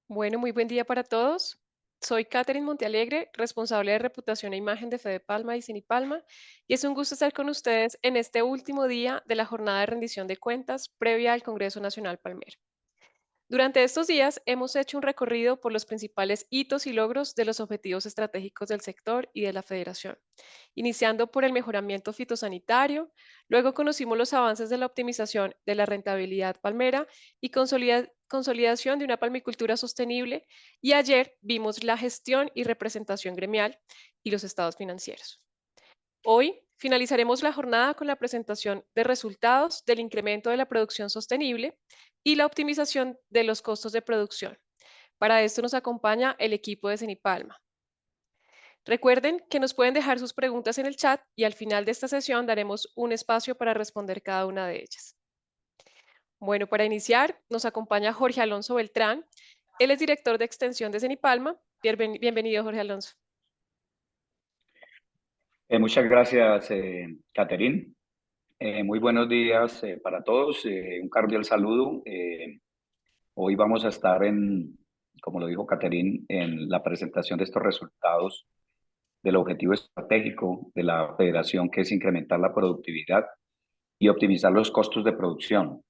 Bueno, muy buen día para todos. Soy Catherine Montealegre, responsable de reputación e imagen de Fede Palma y Cinipalma, y es un gusto estar con ustedes en este último día de la jornada de rendición de cuentas previa al Congreso Nacional Palmero. Durante estos días hemos hecho un recorrido por los principales hitos y logros de los objetivos estratégicos del sector y de la federación, iniciando por el mejoramiento fitosanitario, luego conocimos los avances de la optimización de la rentabilidad palmera y consolidación de una palmicultura sostenible, y ayer vimos la gestión y representación gremial y los estados financieros. Hoy finalizaremos la jornada con la presentación de resultados del incremento de la producción sostenible y la optimización de los costos de producción. Para esto nos acompaña el equipo de Cenipalma. Recuerden que nos pueden dejar sus preguntas en el chat y al final de esta sesión daremos un espacio para responder cada una de ellas. Bueno, para iniciar nos acompaña Jorge Alonso Beltrán. Él es director de extensión de Cenipalma. Bienvenido, Jorge Alonso. Muchas gracias, Catherine. Muy buenos días para todos. Un cordial saludo. Hoy vamos a estar como lo dijo Catherine, en la presentación de estos resultados del objetivo estratégico de la federación, que es incrementar la productividad y optimizar los costos de producción.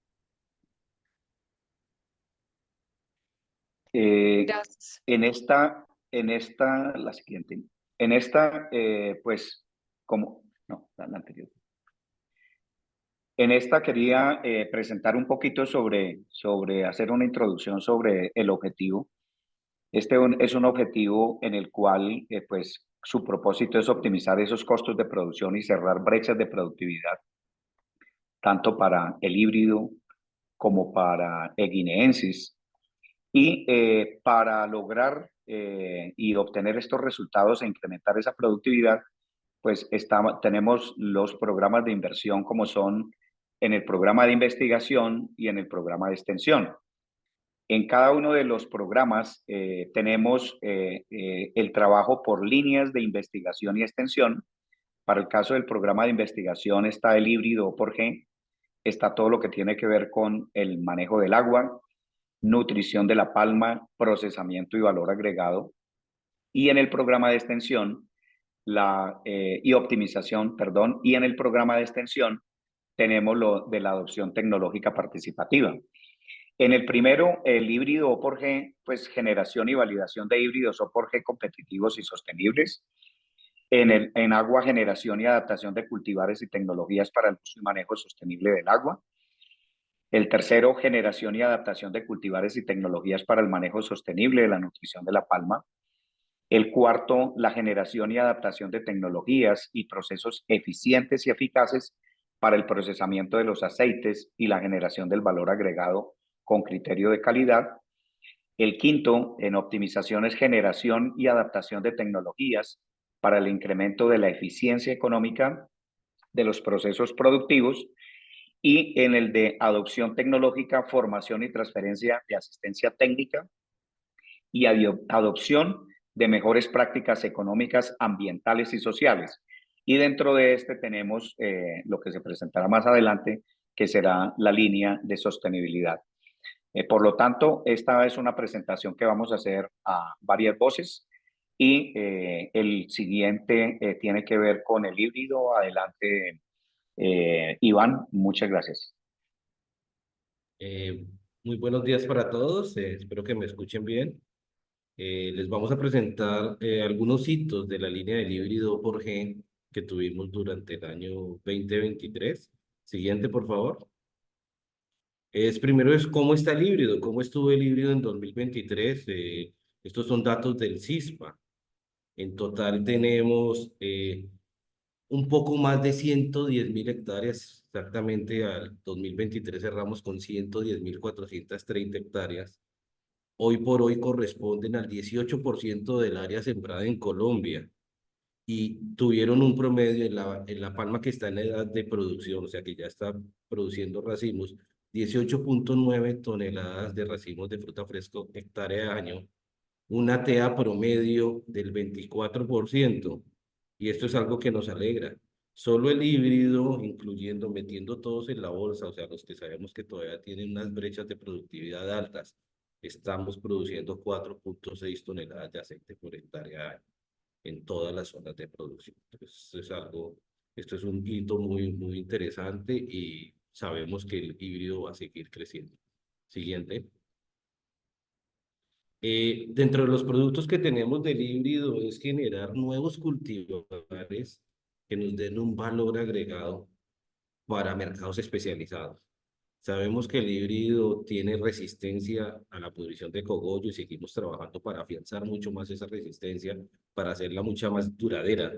Gracias. La siguiente. En esta, pues, no, la anterior. En esta quería presentar un poquito hacer una introducción sobre el objetivo. Es un objetivo en el cual, pues, su propósito es optimizar esos costos de producción y cerrar brechas de productividad, tanto para el híbrido como para el guineensis. Y para lograr y obtener estos resultados e incrementar esa productividad, pues tenemos los programas de inversión, como son en el programa de investigación y en el programa de extensión. En cada uno de los programas tenemos el trabajo por líneas de investigación y extensión. Para el caso del programa de investigación está el híbrido O por G, está todo lo que tiene que ver con el manejo del agua, nutrición de la palma, procesamiento y valor agregado. Y en el programa de extensión y optimización, perdón, y en el programa de extensión tenemos lo de la adopción tecnológica participativa. En el primero, el híbrido O por G, pues generación y validación de híbridos O por G competitivos y sostenibles. En agua, generación y adaptación de cultivares y tecnologías para el uso y manejo sostenible del agua. El tercero, generación y adaptación de cultivares y tecnologías para el manejo sostenible de la nutrición de la palma. El cuarto, la generación y adaptación de tecnologías y procesos eficientes y eficaces para el procesamiento de los aceites y la generación del valor agregado con criterio de calidad. El quinto, en optimizaciones, generación y adaptación de tecnologías para el incremento de la eficiencia económica de los procesos productivos. Y en el de adopción tecnológica, formación y transferencia de asistencia técnica y adopción de mejores prácticas económicas, ambientales y sociales. Y dentro de este tenemos lo que se presentará más adelante, que será la línea de sostenibilidad. Por lo tanto, esta es una presentación que vamos a hacer a varias voces y el siguiente tiene que ver con el híbrido. Adelante, Iván, muchas gracias. Muy buenos días para todos, espero que me escuchen bien. Les vamos a presentar algunos hitos de la línea del híbrido por G que tuvimos durante el año 2023. Siguiente, por favor. Primero es cómo está el híbrido, cómo estuvo el híbrido en 2023. Estos son datos del CISPA. En total tenemos un poco más de 110.000 hectáreas. Exactamente al 2023 cerramos con 110.430 hectáreas. Hoy por hoy corresponden al 18% del área sembrada en Colombia y tuvieron un promedio en la palma que está en edad de producción, o sea que ya está produciendo racimos, 18,9 toneladas de racimos de fruta fresco hectárea año, una TEA promedio del 24%, y esto es algo que nos alegra. Solo el híbrido, incluyendo, metiendo todos en la bolsa, o sea, los que sabemos que todavía tienen unas brechas de productividad altas, estamos produciendo 4,6 toneladas de aceite por hectárea en todas las zonas de producción. Entonces, esto es un hito muy, muy interesante y sabemos que el híbrido va a seguir creciendo. Siguiente. Dentro de los productos que tenemos del híbrido es generar nuevos cultivares que nos den un valor agregado para mercados especializados. Sabemos que el híbrido tiene resistencia a la pudrición de cogollo y seguimos trabajando para afianzar mucho más esa resistencia, para hacerla mucha más duradera.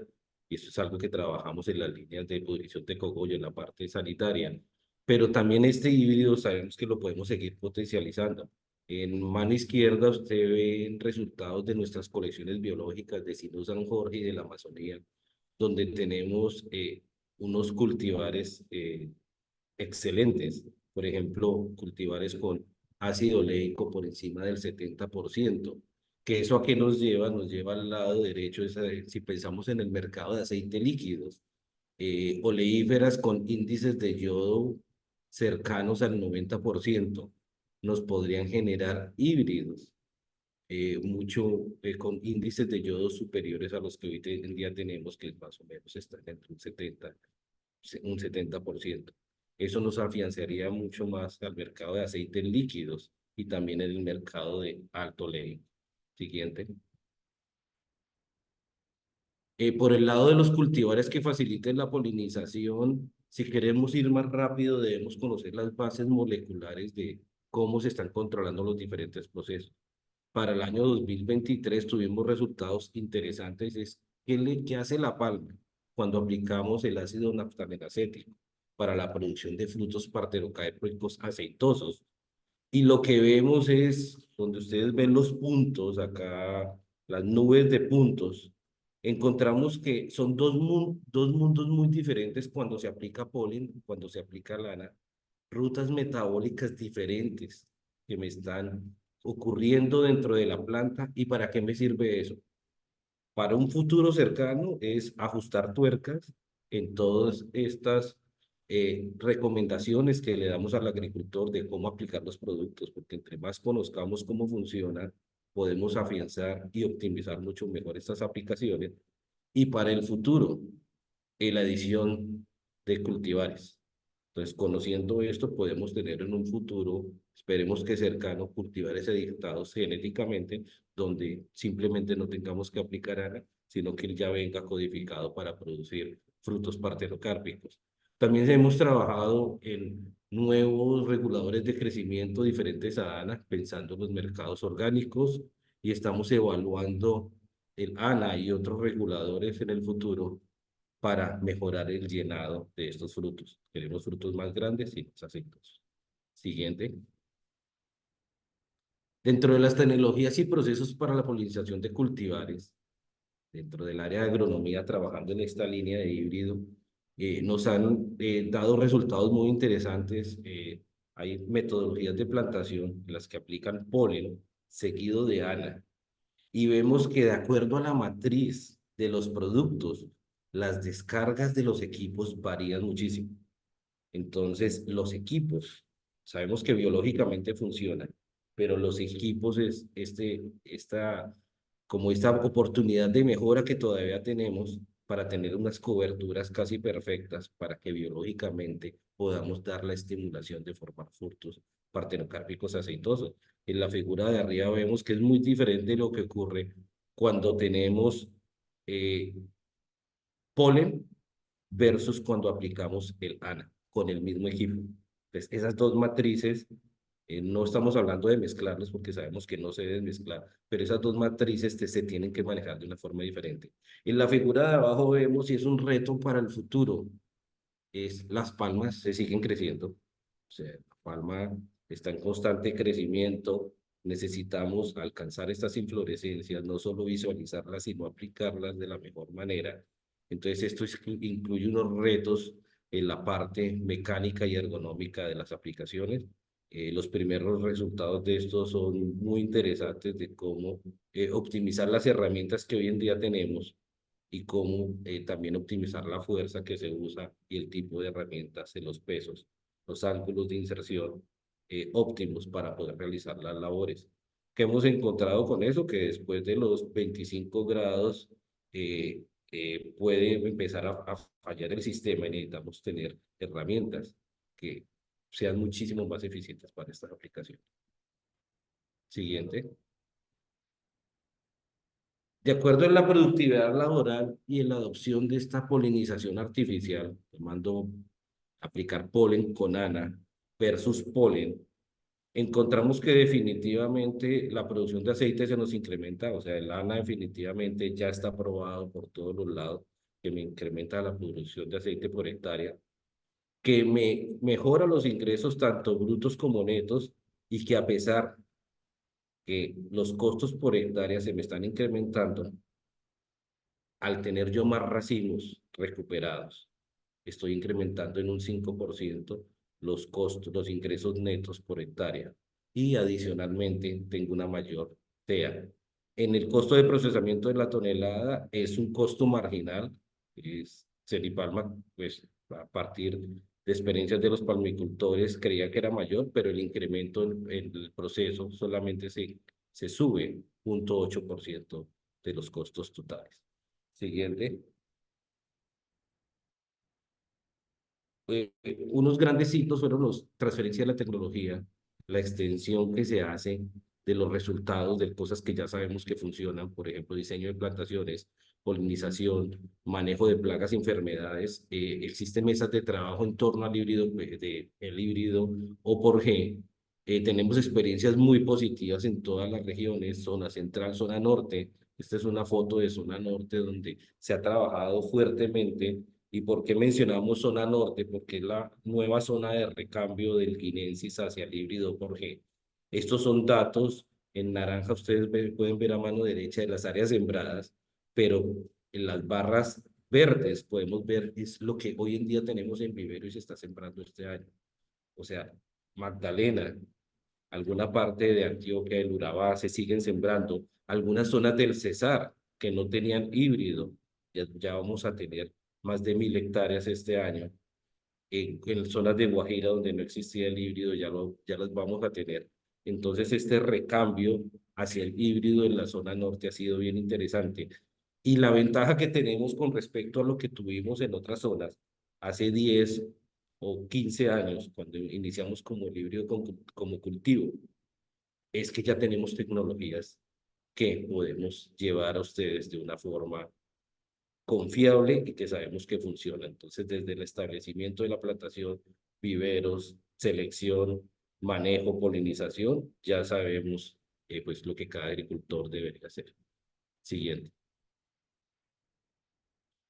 Y eso es algo que trabajamos en las líneas de pudrición de cogollo, en la parte sanitaria. Pero también este híbrido sabemos que lo podemos seguir potencializando. En mano izquierda usted ve resultados de nuestras colecciones biológicas de Sino San Jorge y de la Amazonía, donde tenemos unos cultivares excelentes. Por ejemplo, cultivares con ácido oleico por encima del 70%. ¿Que eso a qué nos lleva? Nos lleva al lado derecho, si pensamos en el mercado de aceite líquidos, oleíferas con índices de yodo cercanos al 90%, nos podrían generar híbridos, con índices de yodo superiores a los que hoy en día tenemos, que más o menos están entre un 70%. Eso nos afianzaría mucho más al mercado de aceites líquidos y también en el mercado de alto ley. Siguiente. Por el lado de los cultivares que faciliten la polinización, si queremos ir más rápido, debemos conocer las bases moleculares de cómo se están controlando los diferentes procesos. Para el año 2023 tuvimos resultados interesantes. ¿Qué hace la palma cuando aplicamos el ácido naftalenacético para la producción de frutos partenocárpicos aceitosos? Y lo que vemos es, donde ustedes ven los puntos, acá las nubes de puntos, encontramos que son dos mundos muy diferentes cuando se aplica polen, cuando se aplica lana, rutas metabólicas diferentes que me están ocurriendo dentro de la planta. ¿Y para qué me sirve eso? Para un futuro cercano es ajustar tuercas en todas estas recomendaciones que le damos al agricultor de cómo aplicar los productos, porque entre más conozcamos cómo funciona, podemos afianzar y optimizar mucho mejor estas aplicaciones. Y para el futuro, la adición de cultivares. Entonces, conociendo esto, podemos tener en un futuro, esperemos que cercano, cultivares editados genéticamente, donde simplemente no tengamos que aplicar ANA, sino que ya venga codificado para producir frutos partenocárpicos. También hemos trabajado en nuevos reguladores de crecimiento diferentes a ANA, pensando en los mercados orgánicos, y estamos evaluando el ANA y otros reguladores en el futuro para mejorar el llenado de estos frutos. Queremos frutos más grandes y más aceitosos. Siguiente. Dentro de las tecnologías y procesos para la polinización de cultivares, dentro del área de agronomía, trabajando en esta línea de híbrido, nos han dado resultados muy interesantes. Hay metodologías de plantación en las que aplican polen seguido de ANA y vemos que de acuerdo a la matriz de los productos, las descargas de los equipos varían muchísimo. Entonces, los equipos, sabemos que biológicamente funcionan, pero los equipos es como esta oportunidad de mejora que todavía tenemos para tener unas coberturas casi perfectas para que biológicamente podamos dar la estimulación de formar frutos partenocárpicos aceitosos. En la figura de arriba vemos que es muy diferente lo que ocurre cuando tenemos polen versus cuando aplicamos el ANA con el mismo equipo. Entonces, esas dos matrices, no estamos hablando de mezclarlas porque sabemos que no se deben mezclar, pero esas dos matrices se tienen que manejar de una forma diferente. En la figura de abajo vemos y es un reto para el futuro. Las palmas se siguen creciendo. O sea, la palma está en constante crecimiento. Necesitamos alcanzar estas inflorescencias, no solo visualizarlas, sino aplicarlas de la mejor manera. Entonces, incluye unos retos en la parte mecánica y ergonómica de las aplicaciones. Los primeros resultados de esto son muy interesantes de cómo optimizar las herramientas que hoy en día tenemos y cómo también optimizar la fuerza que se usa y el tipo de herramientas, los pesos, los ángulos de inserción óptimos para poder realizar las labores. ¿Qué hemos encontrado con eso? Que después de los 25 grados puede empezar a fallar el sistema y necesitamos tener herramientas que sean muchísimo más eficientes para esta aplicación. Siguiente. De acuerdo en la productividad laboral y en la adopción de esta polinización artificial, tomando aplicar polen con ANA versus polen, encontramos que definitivamente la producción de aceite se nos incrementa, o sea, el ANA definitivamente ya está probado por todos los lados, que me incrementa la producción de aceite por hectárea, que me mejora los ingresos tanto brutos como netos y que a pesar que los costos por hectárea se me están incrementando, al tener yo más racimos recuperados, estoy incrementando en un 5% los costos, los ingresos netos por hectárea y adicionalmente tengo una mayor TEA. En el costo de procesamiento de la tonelada es un costo marginal. Seripalma, pues a partir de experiencias de los palmicultores creía que era mayor, pero el incremento en el proceso solamente se sube 0,8% de los costos totales. Siguiente. Unos grandes hitos fueron los transferencia de la tecnología, la extensión que se hace de los resultados de cosas que ya sabemos que funcionan, por ejemplo, diseño de plantaciones, polinización, manejo de plagas y enfermedades. Existen mesas de trabajo en torno al híbrido, el híbrido o por G. Tenemos experiencias muy positivas en todas las regiones, zona central, zona norte. Esta es una foto de zona norte donde se ha trabajado fuertemente. ¿Y por qué mencionamos zona norte? Porque es la nueva zona de recambio del guinensis hacia el híbrido por G. Estos son datos, en naranja ustedes pueden ver a mano derecha de las áreas sembradas, pero en las barras verdes podemos ver es lo que hoy en día tenemos en vivero y se está sembrando este año. O sea, Magdalena, alguna parte de Antioquia, del Urabá, se siguen sembrando. Algunas zonas del Cesar que no tenían híbrido, ya vamos a tener más de 1.000 hectáreas este año. En zonas de Guajira donde no existía el híbrido ya las vamos a tener. Entonces este recambio hacia el híbrido en la zona norte ha sido bien interesante. Y la ventaja que tenemos con respecto a lo que tuvimos en otras zonas hace 10 o 15 años, cuando iniciamos como el híbrido como cultivo, es que ya tenemos tecnologías que podemos llevar a ustedes de una forma confiable y que sabemos que funciona. Entonces, desde el establecimiento de la plantación, viveros, selección, manejo, polinización, ya sabemos pues lo que cada agricultor debería hacer. Siguiente.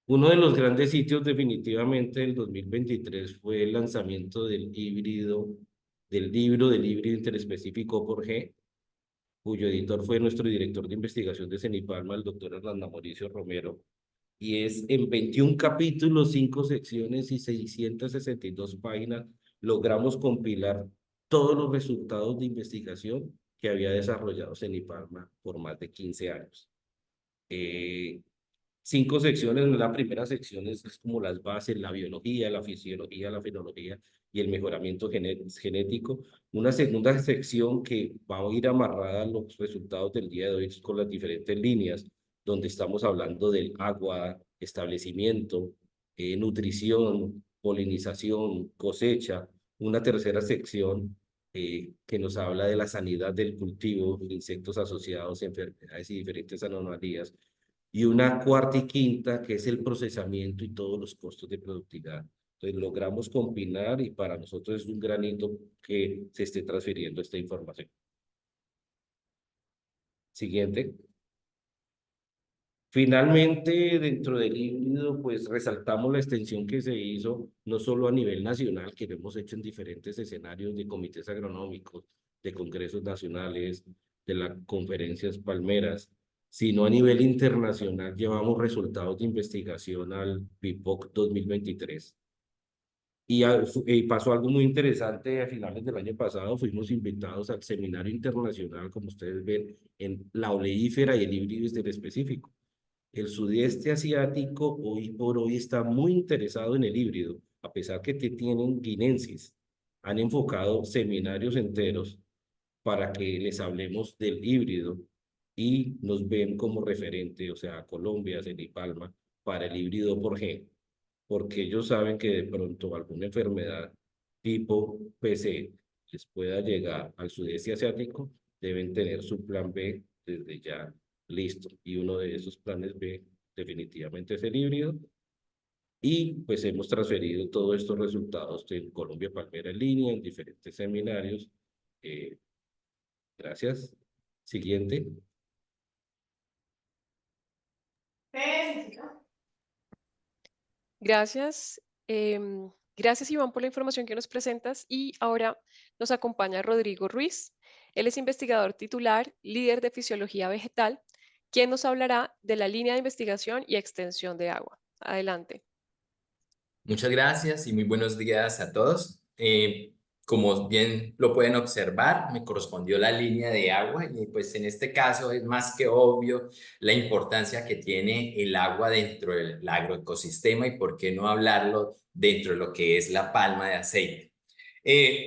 Uno de los grandes sitios definitivamente del 2023 fue el lanzamiento del libro del híbrido interespecífico por G, cuyo editor fue nuestro director de investigación de Cenipalma, el doctor Hernando Mauricio Romero, y es en 21 capítulos, 5 secciones y 662 páginas, logramos compilar todos los resultados de investigación que había desarrollado Cenipalma por más de 15 años. 5 secciones, la primera sección es como las bases, la biología, la fisiología, la fenología y el mejoramiento genético. Una segunda sección que va a ir amarrada a los resultados del día de hoy con las diferentes líneas, donde estamos hablando del agua, establecimiento, nutrición, polinización, cosecha. Una tercera sección que nos habla de la sanidad del cultivo, insectos asociados, enfermedades y diferentes anomalías. y una cuarta y quinta que es el procesamiento y todos los costos de productividad. Entonces logramos combinar y para nosotros es un granito que se esté transfiriendo esta información. Siguiente. Finalmente, dentro del híbrido, pues resaltamos la extensión que se hizo, no solo a nivel nacional, que lo hemos hecho en diferentes escenarios de comités agronómicos, de congresos nacionales, de las conferencias palmeras, sino a nivel internacional. Llevamos resultados de investigación al PIPOC 2023. Y pasó algo muy interesante a finales del año pasado, fuimos invitados al seminario internacional, como ustedes ven, en la oleífera y el híbrido del específico. El sudeste asiático hoy por hoy está muy interesado en el híbrido, a pesar que tienen guinenses. Han enfocado seminarios enteros para que les hablemos del híbrido y nos ven como referente, o sea, Colombia, Palma, para el híbrido por gen, porque ellos saben que de pronto alguna enfermedad tipo PC les pueda llegar al sudeste asiático, deben tener su plan B desde ya listo. Y uno de esos planes B definitivamente es el híbrido. Y pues hemos transferido todos estos resultados de Colombia Palmera en línea, en diferentes seminarios. Eh, gracias. Siguiente. Gracias. Gracias, Iván, por la información que nos presentas. Y ahora nos acompaña Rodrigo Ruiz. Él es investigador titular, líder de fisiología vegetal, quien nos hablará de la línea de investigación y extensión de agua. Adelante. Muchas gracias y muy buenos días a todos. Como bien lo pueden observar, me correspondió la línea de agua y pues en este caso es más que obvio la importancia que tiene el agua dentro del agroecosistema y por qué no hablarlo dentro de lo que es la palma de aceite.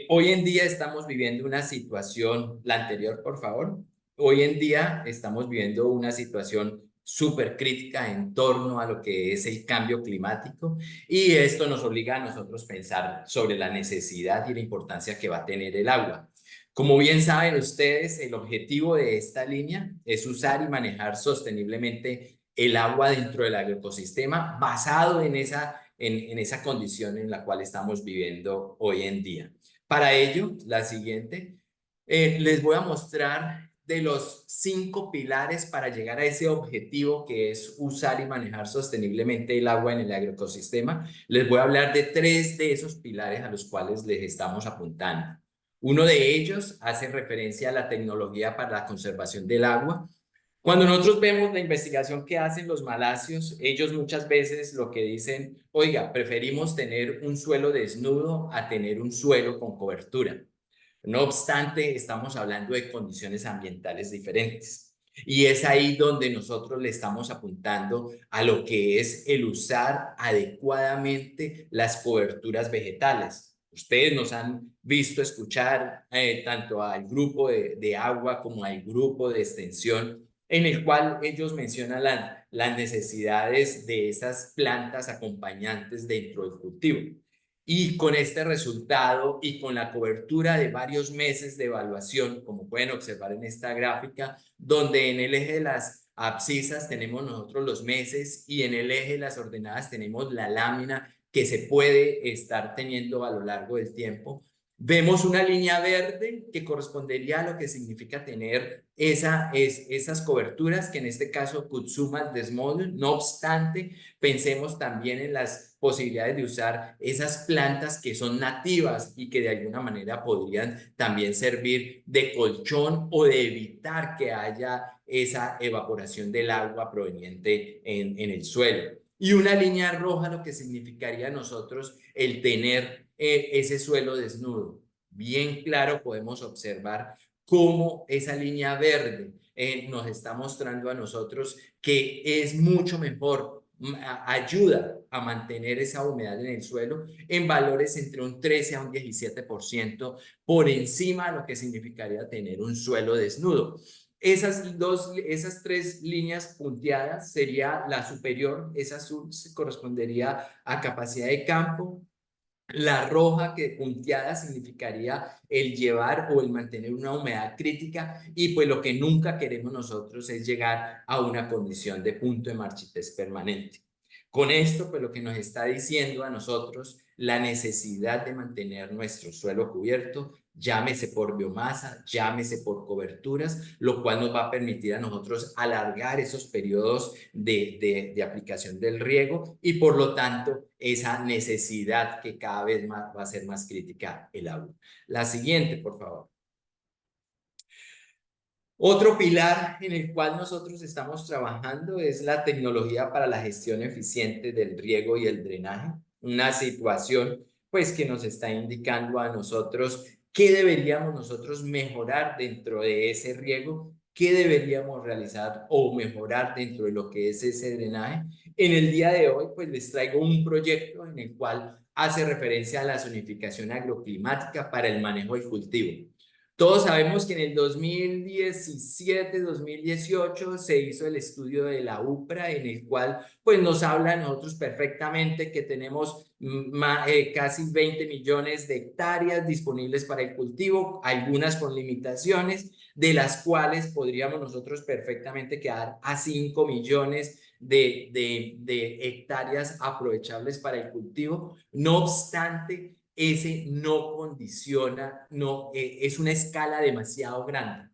Hoy en día estamos viviendo una situación, la anterior por favor, hoy en día estamos viviendo una situación súper crítica en torno a lo que es el cambio climático y esto nos obliga a nosotros pensar sobre la necesidad y la importancia que va a tener el agua. Como bien saben ustedes, el objetivo de esta línea es usar y manejar sosteniblemente el agua dentro del agroecosistema basado en esa condición en la cual estamos viviendo hoy en día. Para ello, la siguiente, les voy a mostrar de los 5 pilares para llegar a ese objetivo que es usar y manejar sosteniblemente el agua en el agroecosistema. Les voy a hablar de 3 de esos pilares a los cuales les estamos apuntando. Uno de ellos hace referencia a la tecnología para la conservación del agua. Cuando nosotros vemos la investigación que hacen los malasios, ellos muchas veces lo que dicen, oiga, preferimos tener un suelo desnudo a tener un suelo con cobertura. No obstante, estamos hablando de condiciones ambientales diferentes. Y es ahí donde nosotros le estamos apuntando a lo que es el usar adecuadamente las coberturas vegetales. Ustedes nos han visto escuchar tanto al grupo de agua como al grupo de extensión, en el cual ellos mencionan las necesidades de esas plantas acompañantes dentro del cultivo. Y con este resultado y con la cobertura de varios meses de evaluación, como pueden observar en esta gráfica, donde en el eje de las abscisas tenemos nosotros los meses y en el eje de las ordenadas tenemos la lámina que se puede estar teniendo a lo largo del tiempo. Vemos una línea verde que correspondería a lo que significa tener esas coberturas, que en este caso Kutsumas Desmodel. No obstante, pensemos también en las posibilidades de usar esas plantas que son nativas y que de alguna manera podrían también servir de colchón o de evitar que haya esa evaporación del agua proveniente en el suelo. Y una línea roja lo que significaría a nosotros el tener ese suelo desnudo. Bien claro podemos observar cómo esa línea verde nos está mostrando a nosotros que es mucho mejor, ayuda a mantener esa humedad en el suelo en valores entre un 13 a un 17% por encima de lo que significaría tener un suelo desnudo. Esas 3 líneas punteadas sería la superior, esa azul correspondería a capacidad de campo, La roja, que punteada, significaría el llevar o el mantener una humedad crítica, y pues lo que nunca queremos nosotros es llegar a una condición de punto de marchitez permanente. Con esto, pues lo que nos está diciendo a nosotros la necesidad de mantener nuestro suelo cubierto, llámese por biomasa, llámese por coberturas, lo cual nos va a permitir a nosotros alargar esos periodos de aplicación del riego, y por lo tanto esa necesidad que cada vez más va a ser más crítica el agua. La siguiente, por favor. Otro pilar en el cual nosotros estamos trabajando es la tecnología para la gestión eficiente del riego y el drenaje, una situación pues que nos está indicando a nosotros qué deberíamos nosotros mejorar dentro de ese riego, qué deberíamos realizar o mejorar dentro de lo que es ese drenaje. En el día de hoy pues les traigo un proyecto en el cual hace referencia a la zonificación agroclimática para el manejo del cultivo. Todos sabemos que en el 2017, 2018 se hizo el estudio de la UPRA, en el cual pues nos habla a nosotros perfectamente que tenemos casi 20 millones de hectáreas disponibles para el cultivo, algunas con limitaciones, de las cuales podríamos nosotros perfectamente quedar a 5 millones de hectáreas aprovechables para el cultivo. No obstante, ese no condiciona, no, es una escala demasiado grande.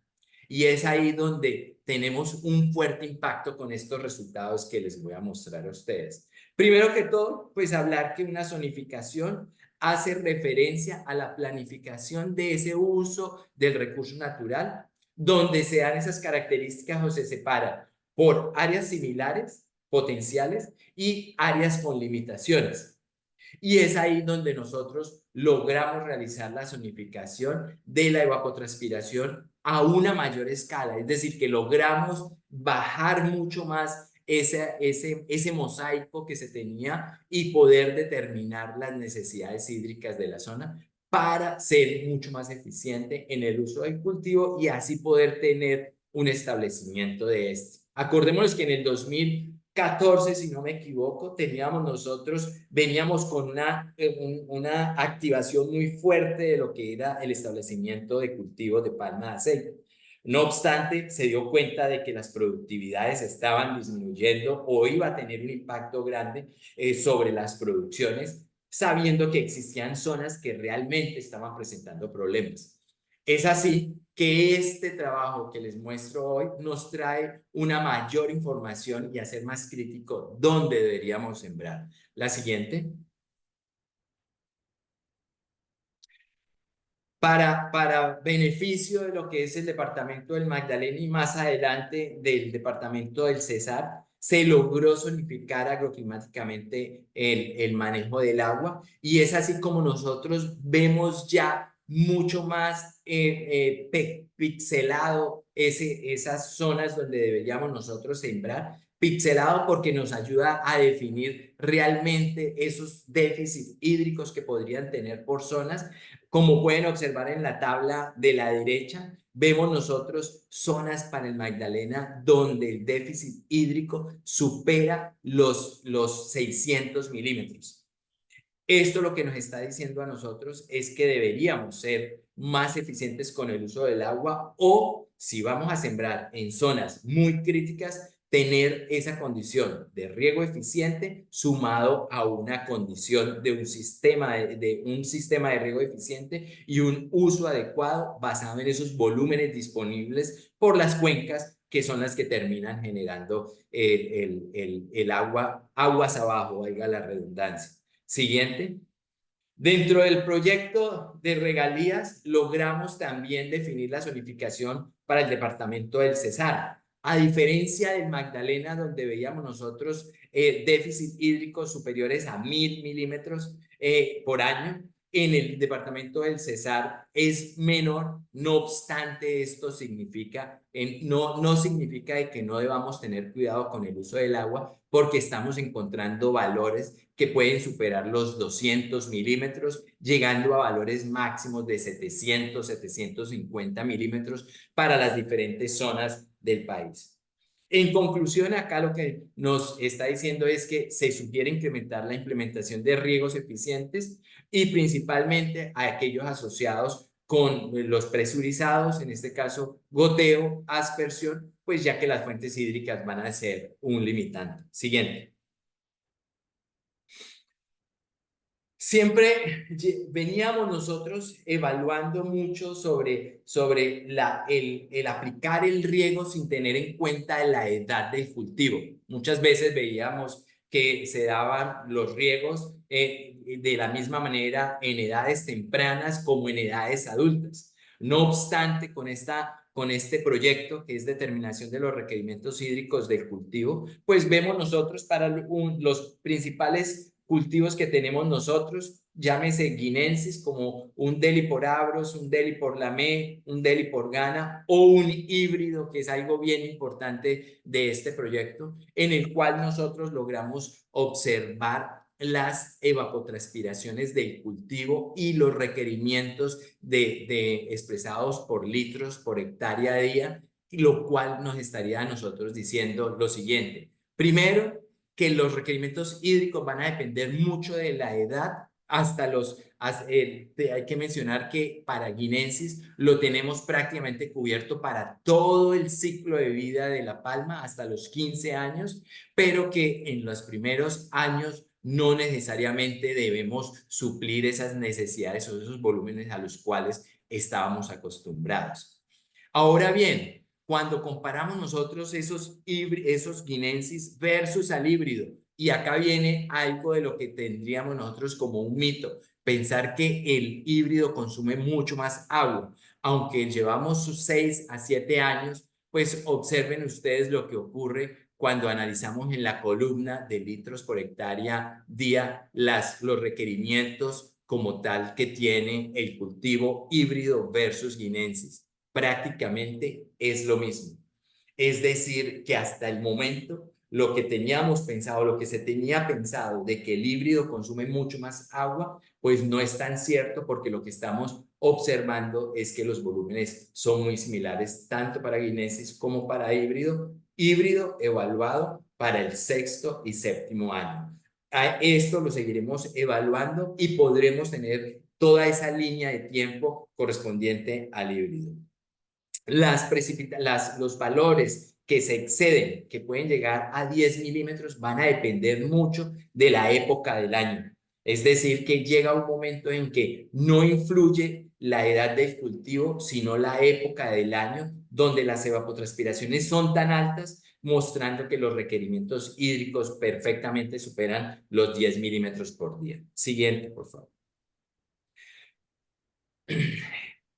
Y es ahí donde tenemos un fuerte impacto con estos resultados que les voy a mostrar a ustedes. Primero que todo, pues hablar que una zonificación hace referencia a la planificación de ese uso del recurso natural, donde se dan esas características o se separan por áreas similares, potenciales, y áreas con limitaciones. Y es ahí donde nosotros logramos realizar la zonificación de la evapotranspiración a una mayor escala, es decir, que logramos bajar mucho más ese mosaico que se tenía y poder determinar las necesidades hídricas de la zona para ser mucho más eficiente en el uso del cultivo y así poder tener un establecimiento de este. Acordémonos que en el 2014, si no me equivoco, veníamos con una activación muy fuerte de lo que era el establecimiento de cultivos de palma de aceite. No obstante, se dio cuenta de que las productividades estaban disminuyendo o iba a tener un impacto grande sobre las producciones, sabiendo que existían zonas que realmente estaban presentando problemas. Es así que este trabajo que les muestro hoy nos trae una mayor información y hacer más crítico dónde deberíamos sembrar. La siguiente. Para beneficio de lo que es el departamento del Magdalena y más adelante del departamento del Cesar, se logró zonificar agroclimáticamente el manejo del agua, y es así como nosotros vemos ya mucho más pixelado esas zonas donde deberíamos nosotros sembrar, pixelado porque nos ayuda a definir realmente esos déficits hídricos que podrían tener por zonas. Como pueden observar en la tabla de la derecha, vemos nosotros zonas para el Magdalena donde el déficit hídrico supera los 600 milímetros. Esto lo que nos está diciendo a nosotros es que deberíamos ser más eficientes con el uso del agua, o si vamos a sembrar en zonas muy críticas, tener esa condición de riego eficiente sumado a una condición de un sistema de riego eficiente y un uso adecuado basado en esos volúmenes disponibles por las cuencas, que son las que terminan generando el agua, aguas abajo, valga la redundancia. Siguiente. Dentro del proyecto de regalías logramos también definir la zonificación para el departamento del Cesar. A diferencia del Magdalena, donde veíamos nosotros déficit hídricos superiores a 1000 milímetros por año, en el departamento del Cesar es menor. No obstante, esto no significa que no debamos tener cuidado con el uso del agua, porque estamos encontrando valores que pueden superar los 200 milímetros, llegando a valores máximos de 700, 750 milímetros para las diferentes zonas del país. En conclusión, acá lo que nos está diciendo es que se sugiere incrementar la implementación de riegos eficientes y principalmente a aquellos asociados con los presurizados, en este caso goteo, aspersión, pues ya que las fuentes hídricas van a ser un limitante. Siguiente. Siempre veníamos nosotros evaluando mucho sobre el aplicar el riego sin tener en cuenta la edad del cultivo. Muchas veces veíamos que se daban los riegos de la misma manera en edades tempranas como en edades adultas. No obstante, con este proyecto que es determinación de los requerimientos hídricos del cultivo, pues vemos nosotros para los principales cultivos que tenemos nosotros, llámese guinensis como un Deli por Abros, un Deli por Lamé, un Deli por Ghana o un híbrido, que es algo bien importante de este proyecto, en el cual nosotros logramos observar las evapotranspiraciones del cultivo y los requerimientos expresados por litros por hectárea día, lo cual nos estaría a nosotros diciendo lo siguiente. Primero, que los requerimientos hídricos van a depender mucho de la edad hay que mencionar que para guinensis lo tenemos prácticamente cubierto para todo el ciclo de vida de la palma hasta los 15 años, pero que en los primeros años no necesariamente debemos suplir esas necesidades o esos volúmenes a los cuales estábamos acostumbrados. Ahora bien, cuando comparamos nosotros esos guinensis versus al híbrido, y acá viene algo de lo que tendríamos nosotros como un mito, pensar que el híbrido consume mucho más agua, aunque llevamos sus 6 a 7 años, pues observen ustedes lo que ocurre cuando analizamos en la columna de litros por hectárea día los requerimientos como tal que tiene el cultivo híbrido versus guinensis. Prácticamente es lo mismo. Es decir, que hasta el momento lo que teníamos pensado, lo que se tenía pensado de que el híbrido consume mucho más agua, pues no es tan cierto, porque lo que estamos observando es que los volúmenes son muy similares tanto para guinensis como para híbrido evaluado para el 6º y 7º año. A esto lo seguiremos evaluando y podremos tener toda esa línea de tiempo correspondiente al híbrido. Los valores que se exceden, que pueden llegar a 10 milímetros, van a depender mucho de la época del año. Es decir, que llega un momento en que no influye la edad del cultivo, sino la época del año, donde las evapotranspiraciones son tan altas, mostrando que los requerimientos hídricos perfectamente superan los 10 milímetros por día. Siguiente, por favor.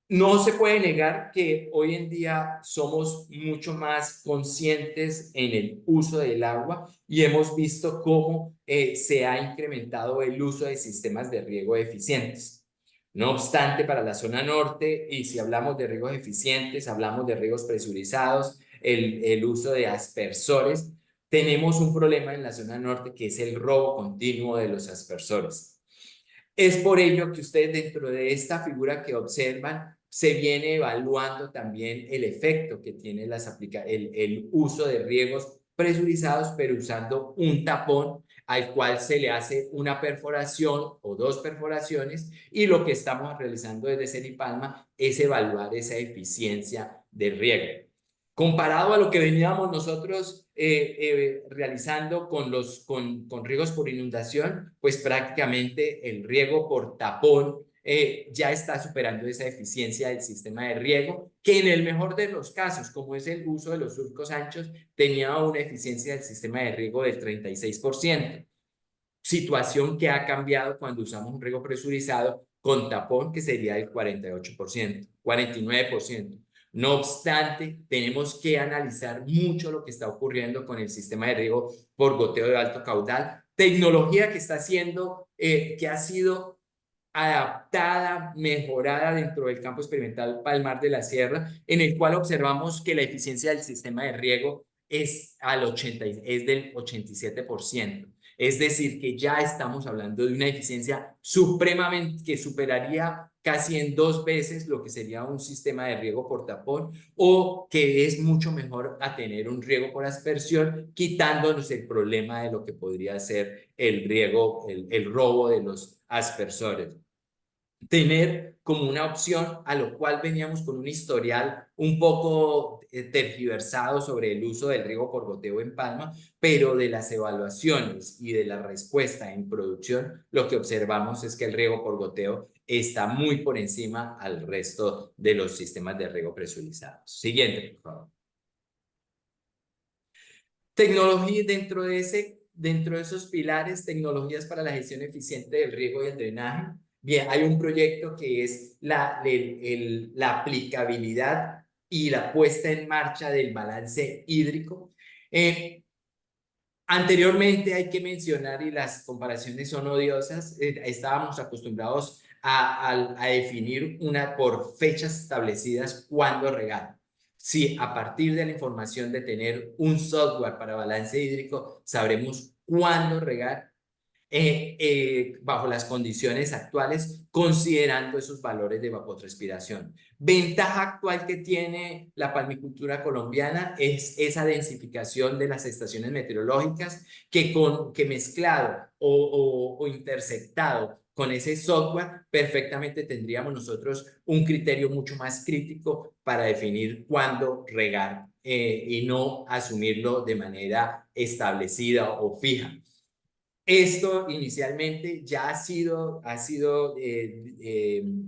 No se puede negar que hoy en día somos mucho más conscientes en el uso del agua y hemos visto cómo se ha incrementado el uso de sistemas de riego eficientes. No obstante, para la zona norte, y si hablamos de riegos eficientes, hablamos de riegos presurizados, el uso de aspersores, tenemos un problema en la zona norte, que es el robo continuo de los aspersores. Es por ello que ustedes, dentro de esta figura que observan, se viene evaluando también el efecto que tiene el uso de riegos presurizados, pero usando un tapón al cual se le hace una perforación o 2 perforaciones, y lo que estamos realizando desde Cenipalma es evaluar esa eficiencia de riego. Comparado a lo que veníamos nosotros realizando con riegos por inundación, pues prácticamente el riego por tapón ya está superando esa eficiencia del sistema de riego, que en el mejor de los casos, como es el uso de los surcos anchos, tenía una eficiencia del sistema de riego del 36%. Situación que ha cambiado cuando usamos un riego presurizado con tapón, que sería el 48%, 49%. No obstante, tenemos que analizar mucho lo que está ocurriendo con el sistema de riego por goteo de alto caudal, tecnología que está siendo, que ha sido adaptada, mejorada dentro del campo experimental Palmar de la Sierra, en el cual observamos que la eficiencia del sistema de riego es del 87%. Es decir, que ya estamos hablando de una eficiencia supremamente que superaría casi en 2 veces lo que sería un sistema de riego por tapón, o que es mucho mejor a tener un riego por aspersión, quitándonos el problema de lo que podría ser el riego, el robo de los aspersores. Tener como una opción, a lo cual veníamos con un historial un poco tergiversado sobre el uso del riego por goteo en palma, pero de las evaluaciones y de la respuesta en producción, lo que observamos es que el riego por goteo está muy por encima al resto de los sistemas de riego presurizados. Siguiente, por favor. Tecnología dentro de esos pilares, tecnologías para la gestión eficiente del riego y el drenaje. Bien, hay un proyecto que es la aplicabilidad y la puesta en marcha del balance hídrico. Anteriormente hay que mencionar, y las comparaciones son odiosas, estábamos acostumbrados a definir por fechas establecidas cuándo regar. Sí, a partir de la información de tener un software para balance hídrico, sabremos cuándo regar bajo las condiciones actuales, considerando esos valores de evapotranspiración. Ventaja actual que tiene la palmicultura colombiana es esa densificación de las estaciones meteorológicas que mezclado o interceptado con ese software, perfectamente tendríamos nosotros un criterio mucho más crítico para definir cuándo regar y no asumirlo de manera establecida o fija. Esto inicialmente ya ha sido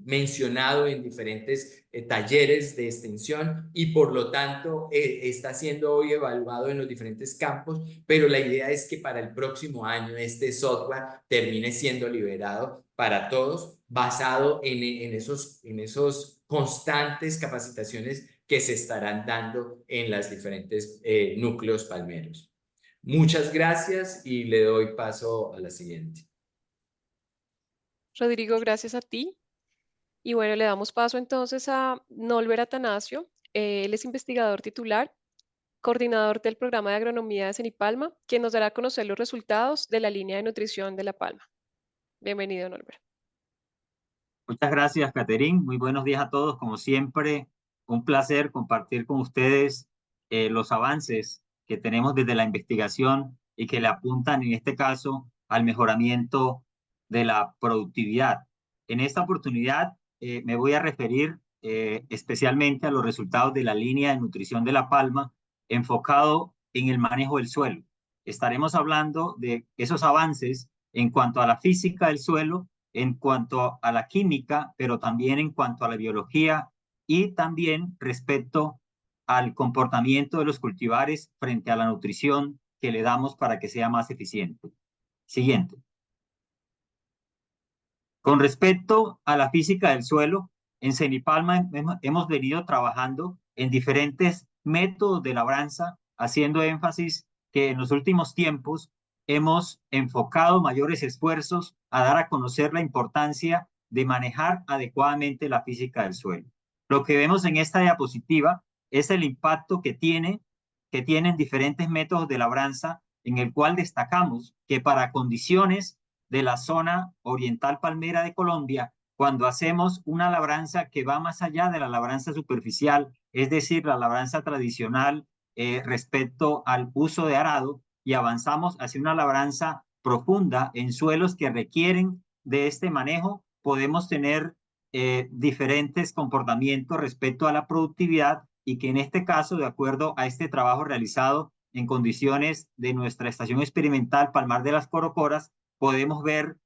mencionado en diferentes talleres de extensión y por lo tanto está siendo hoy evaluado en los diferentes campos, pero la idea es que para el próximo año este software termine siendo liberado para todos, basado en esos constantes capacitaciones que se estarán dando en los diferentes núcleos palmeros. Muchas gracias y le doy paso a la siguiente. Rodrigo, gracias a ti. Y bueno, le damos paso entonces a Nolber Atanasio. Él es investigador titular, coordinador del programa de agronomía de Cenipalma, quien nos dará a conocer los resultados de la línea de nutrición de La Palma. Bienvenido, Nolber. Muchas gracias, Caterín. Muy buenos días a todos. Como siempre, un placer compartir con ustedes los avances que tenemos desde la investigación y que le apuntan, en este caso, al mejoramiento de la productividad. En esta oportunidad me voy a referir especialmente a los resultados de la línea de nutrición de La Palma, enfocado en el manejo del suelo. Estaremos hablando de esos avances en cuanto a la física del suelo, en cuanto a la química, pero también en cuanto a la biología y también respecto al comportamiento de los cultivares frente a la nutrición que le damos para que sea más eficiente. Siguiente. Con respecto a la física del suelo, en Cenipalma hemos venido trabajando en diferentes métodos de labranza, haciendo énfasis que en los últimos tiempos hemos enfocado mayores esfuerzos a dar a conocer la importancia de manejar adecuadamente la física del suelo. Lo que vemos en esta diapositiva es el impacto que tienen diferentes métodos de labranza, en el cual destacamos que para condiciones de la zona oriental palmera de Colombia, cuando hacemos una labranza que va más allá de la labranza superficial, es decir, la labranza tradicional respecto al uso de arado, y avanzamos hacia una labranza profunda en suelos que requieren de este manejo, podemos tener diferentes comportamientos respecto a la productividad, y que en este caso, de acuerdo a este trabajo realizado en condiciones de nuestra estación experimental Palmar de las Corocoras, podemos ver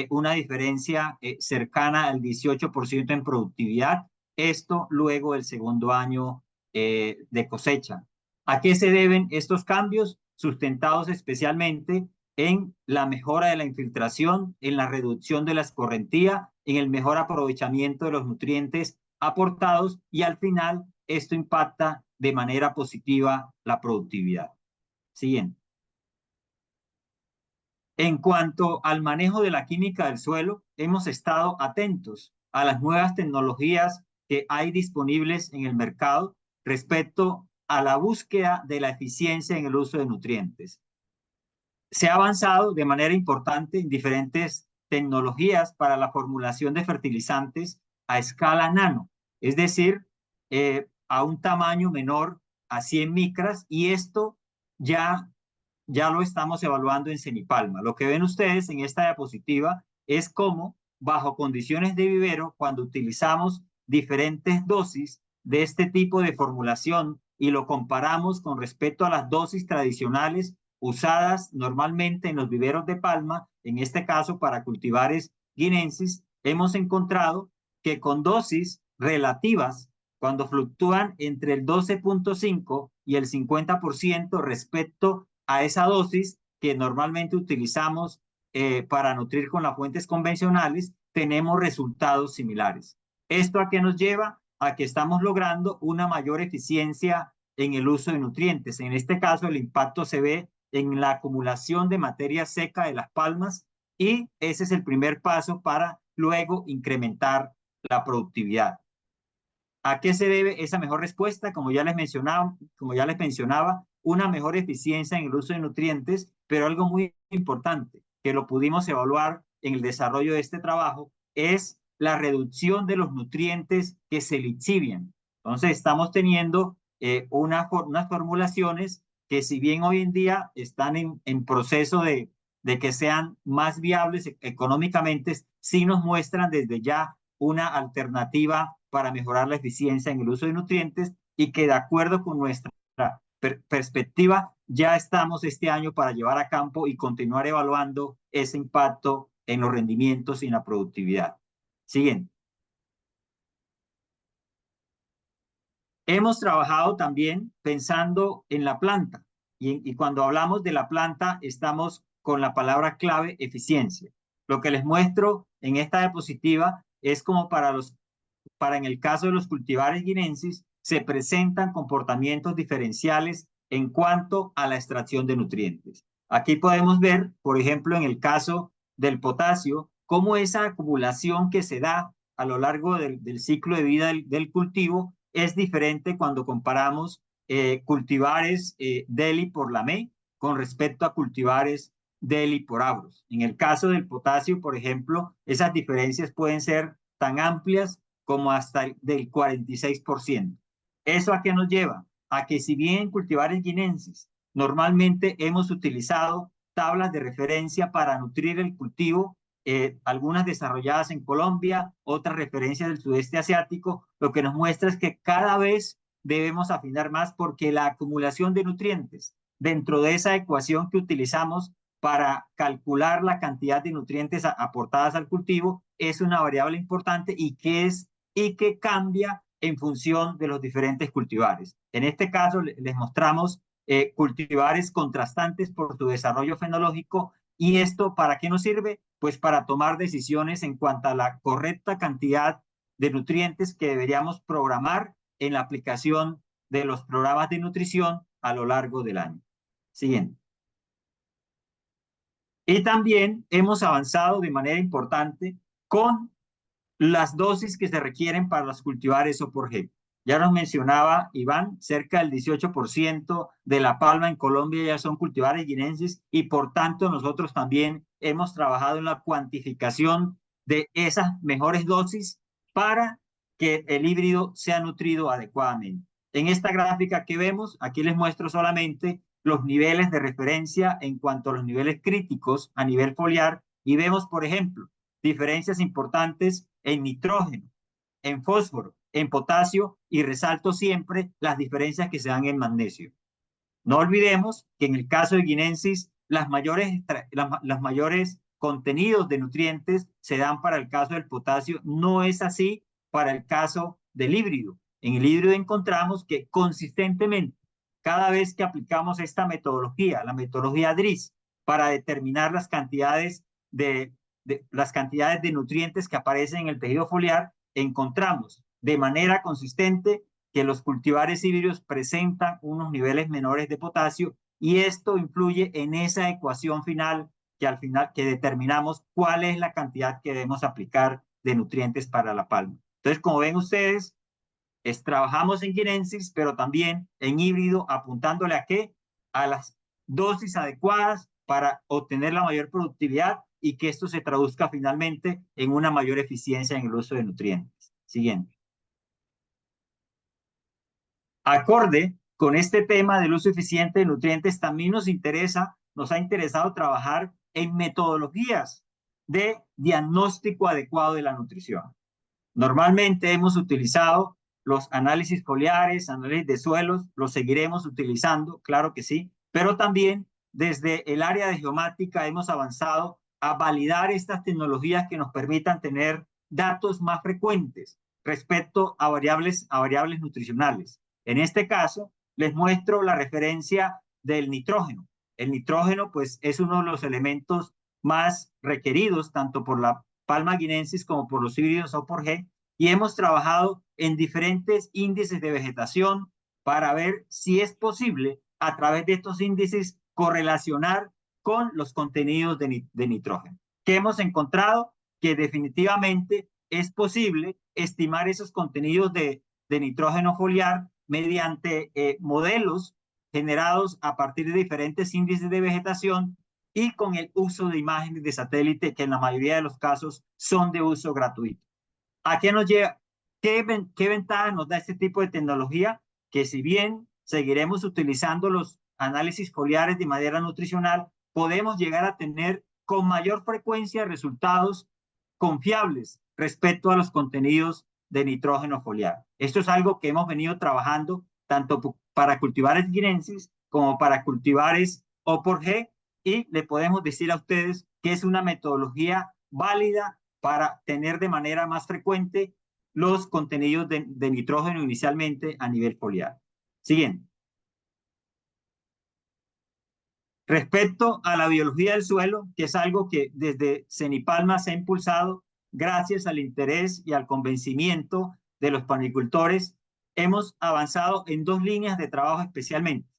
una diferencia cercana al 18% en productividad, esto luego del segundo año de cosecha. ¿A qué se deben estos cambios? Sustentados especialmente en la mejora de la infiltración, en la reducción de la escorrentía, en el mejor aprovechamiento de los nutrientes aportados, y al final esto impacta de manera positiva la productividad. Siguiente. En cuanto al manejo de la química del suelo, hemos estado atentos a las nuevas tecnologías que hay disponibles en el mercado respecto a la búsqueda de la eficiencia en el uso de nutrientes. Se ha avanzado de manera importante en diferentes tecnologías para la formulación de fertilizantes a escala nano, es decir, a un tamaño menor a 100 micras, y esto ya lo estamos evaluando en Cenipalma. Lo que ven ustedes en esta diapositiva es cómo, bajo condiciones de vivero, cuando utilizamos diferentes dosis de este tipo de formulación y lo comparamos con respecto a las dosis tradicionales usadas normalmente en los viveros de palma, en este caso para cultivares guinensis, hemos encontrado que con dosis relativas, cuando fluctúan entre el 12.5 y el 50% respecto a esa dosis que normalmente utilizamos para nutrir con las fuentes convencionales, tenemos resultados similares. ¿Esto a qué nos lleva? A que estamos logrando una mayor eficiencia en el uso de nutrientes. En este caso, el impacto se ve en la acumulación de materia seca de las palmas, y ese es el primer paso para luego incrementar la productividad. ¿A qué se debe esa mejor respuesta? Como ya les mencionaba, una mejor eficiencia en el uso de nutrientes, pero algo muy importante que lo pudimos evaluar en el desarrollo de este trabajo es la reducción de los nutrientes que se lixivian. Entonces estamos teniendo unas formulaciones que, si bien hoy en día están en proceso de que sean más viables económicamente, sí nos muestran desde ya una alternativa para mejorar la eficiencia en el uso de nutrientes, y que, de acuerdo con nuestra perspectiva, ya estamos este año para llevar a campo y continuar evaluando ese impacto en los rendimientos y en la productividad. Siguiente. Hemos trabajado también pensando en la planta, y cuando hablamos de la planta estamos con la palabra clave eficiencia. Lo que les muestro en esta diapositiva es como para en el caso de los cultivares guinensis se presentan comportamientos diferenciales en cuanto a la extracción de nutrientes. Aquí podemos ver, por ejemplo, en el caso del potasio, cómo esa acumulación que se da a lo largo del ciclo de vida del cultivo es diferente cuando comparamos cultivares Delhi por Lamé con respecto a cultivares Delhi por Abros. En el caso del potasio, por ejemplo, esas diferencias pueden ser tan amplias como hasta del 46%. ¿Eso a qué nos lleva? A que, si bien en cultivares guinensis normalmente hemos utilizado tablas de referencia para nutrir el cultivo, algunas desarrolladas en Colombia, otras referencias del sudeste asiático, lo que nos muestra es que cada vez debemos afinar más, porque la acumulación de nutrientes dentro de esa ecuación que utilizamos para calcular la cantidad de nutrientes aportadas al cultivo es una variable importante y que cambia en función de los diferentes cultivares. En este caso les mostramos cultivares contrastantes por su desarrollo fenológico. ¿Y esto para qué nos sirve? Pues para tomar decisiones en cuanto a la correcta cantidad de nutrientes que deberíamos programar en la aplicación de los programas de nutrición a lo largo del año. Siguiente. Y también hemos avanzado de manera importante con las dosis que se requieren para los cultivares O/G. Ya nos mencionaba Iván, cerca del 18% de la palma en Colombia ya son cultivares guinensis, y por tanto nosotros también hemos trabajado en la cuantificación de esas mejores dosis para que el híbrido sea nutrido adecuadamente. En esta gráfica que vemos, aquí les muestro solamente los niveles de referencia en cuanto a los niveles críticos a nivel foliar, y vemos, por ejemplo, diferencias importantes en nitrógeno, en fósforo, en potasio, y resalto siempre las diferencias que se dan en magnesio. No olvidemos que en el caso de guinensis, los mayores contenidos de nutrientes se dan para el caso del potasio. No es así para el caso del híbrido. En el híbrido encontramos que consistentemente, cada vez que aplicamos esta metodología, la metodología DRIS, para determinar las cantidades de nutrientes que aparecen en el tejido foliar, encontramos de manera consistente que los cultivares híbridos presentan unos niveles menores de potasio, y esto influye en esa ecuación final que determinamos cuál es la cantidad que debemos aplicar de nutrientes para la palma. Entonces, como ven ustedes, trabajamos en guinensis, pero también en híbrido, apuntándole a qué? A las dosis adecuadas para obtener la mayor productividad y que esto se traduzca finalmente en una mayor eficiencia en el uso de nutrientes. Siguiente. Acorde con este tema del uso eficiente de nutrientes, también nos ha interesado trabajar en metodologías de diagnóstico adecuado de la nutrición. Normalmente hemos utilizado los análisis foliares, análisis de suelos, los seguiremos utilizando, claro que sí, pero también desde el área de geomática hemos avanzado a validar estas tecnologías que nos permitan tener datos más frecuentes respecto a variables nutricionales. En este caso, les muestro la referencia del nitrógeno. El nitrógeno, pues, es uno de los elementos más requeridos tanto por la Palma guinensis como por los híbridos O por G, y hemos trabajado en diferentes índices de vegetación para ver si es posible a través de estos índices correlacionar con los contenidos de nitrógeno. ¿Qué hemos encontrado? Que definitivamente es posible estimar esos contenidos de nitrógeno foliar mediante modelos generados a partir de diferentes índices de vegetación y con el uso de imágenes de satélite que en la mayoría de los casos son de uso gratuito. ¿A qué nos lleva? ¿Qué ventaja nos da este tipo de tecnología? Que si bien seguiremos utilizando los análisis foliares de manera nutricional, podemos llegar a tener con mayor frecuencia resultados confiables respecto a los contenidos de nitrógeno foliar. Esto es algo que hemos venido trabajando tanto para cultivares guinensis como para cultivares O por G, y le podemos decir a ustedes que es una metodología válida para tener de manera más frecuente los contenidos de nitrógeno inicialmente a nivel foliar. Siguiente. Respecto a la biología del suelo, que es algo que desde Cenipalma se ha impulsado gracias al interés y al convencimiento de los panicultores, hemos avanzado en dos líneas de trabajo especialmente.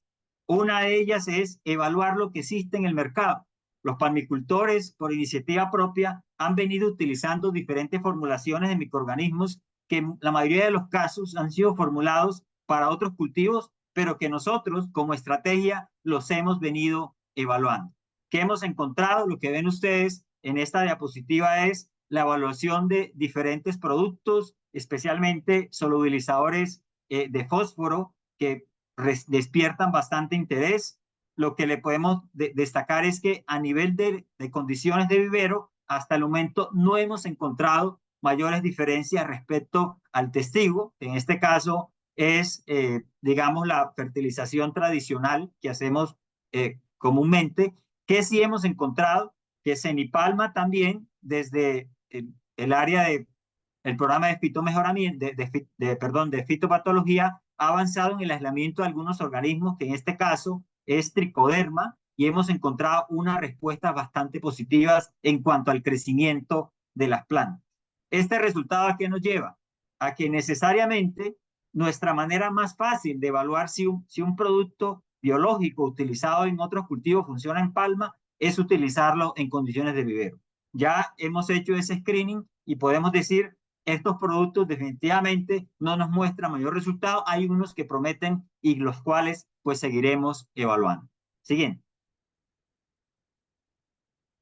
Una de ellas es evaluar lo que existe en el mercado. Los palmicultores, por iniciativa propia, han venido utilizando diferentes formulaciones de microorganismos que en la mayoría de los casos han sido formulados para otros cultivos, pero que nosotros, como estrategia, los hemos venido evaluando. ¿Qué hemos encontrado? Lo que ven ustedes en esta diapositiva es la evaluación de diferentes productos, especialmente solubilizadores de fósforo, que despiertan bastante interés. Lo que le podemos destacar es que a nivel de condiciones de vivero, hasta el momento no hemos encontrado mayores diferencias respecto al testigo, que en este caso es, digamos, la fertilización tradicional que hacemos comúnmente, que sí hemos encontrado que Cenipalma también, desde el área del programa de fitomejoramiento, de fitopatología, ha avanzado en el aislamiento de algunos organismos, que en este caso es tricoderma, y hemos encontrado unas respuestas bastante positivas en cuanto al crecimiento de las plantas. ¿Este resultado a qué nos lleva? A que necesariamente nuestra manera más fácil de evaluar si un producto biológico utilizado en otros cultivos funciona en palma es utilizarlo en condiciones de vivero. Ya hemos hecho ese screening y podemos decir estos productos definitivamente no nos muestran mayor resultado. Hay unos que prometen y los cuales pues seguiremos evaluando. Siguiente.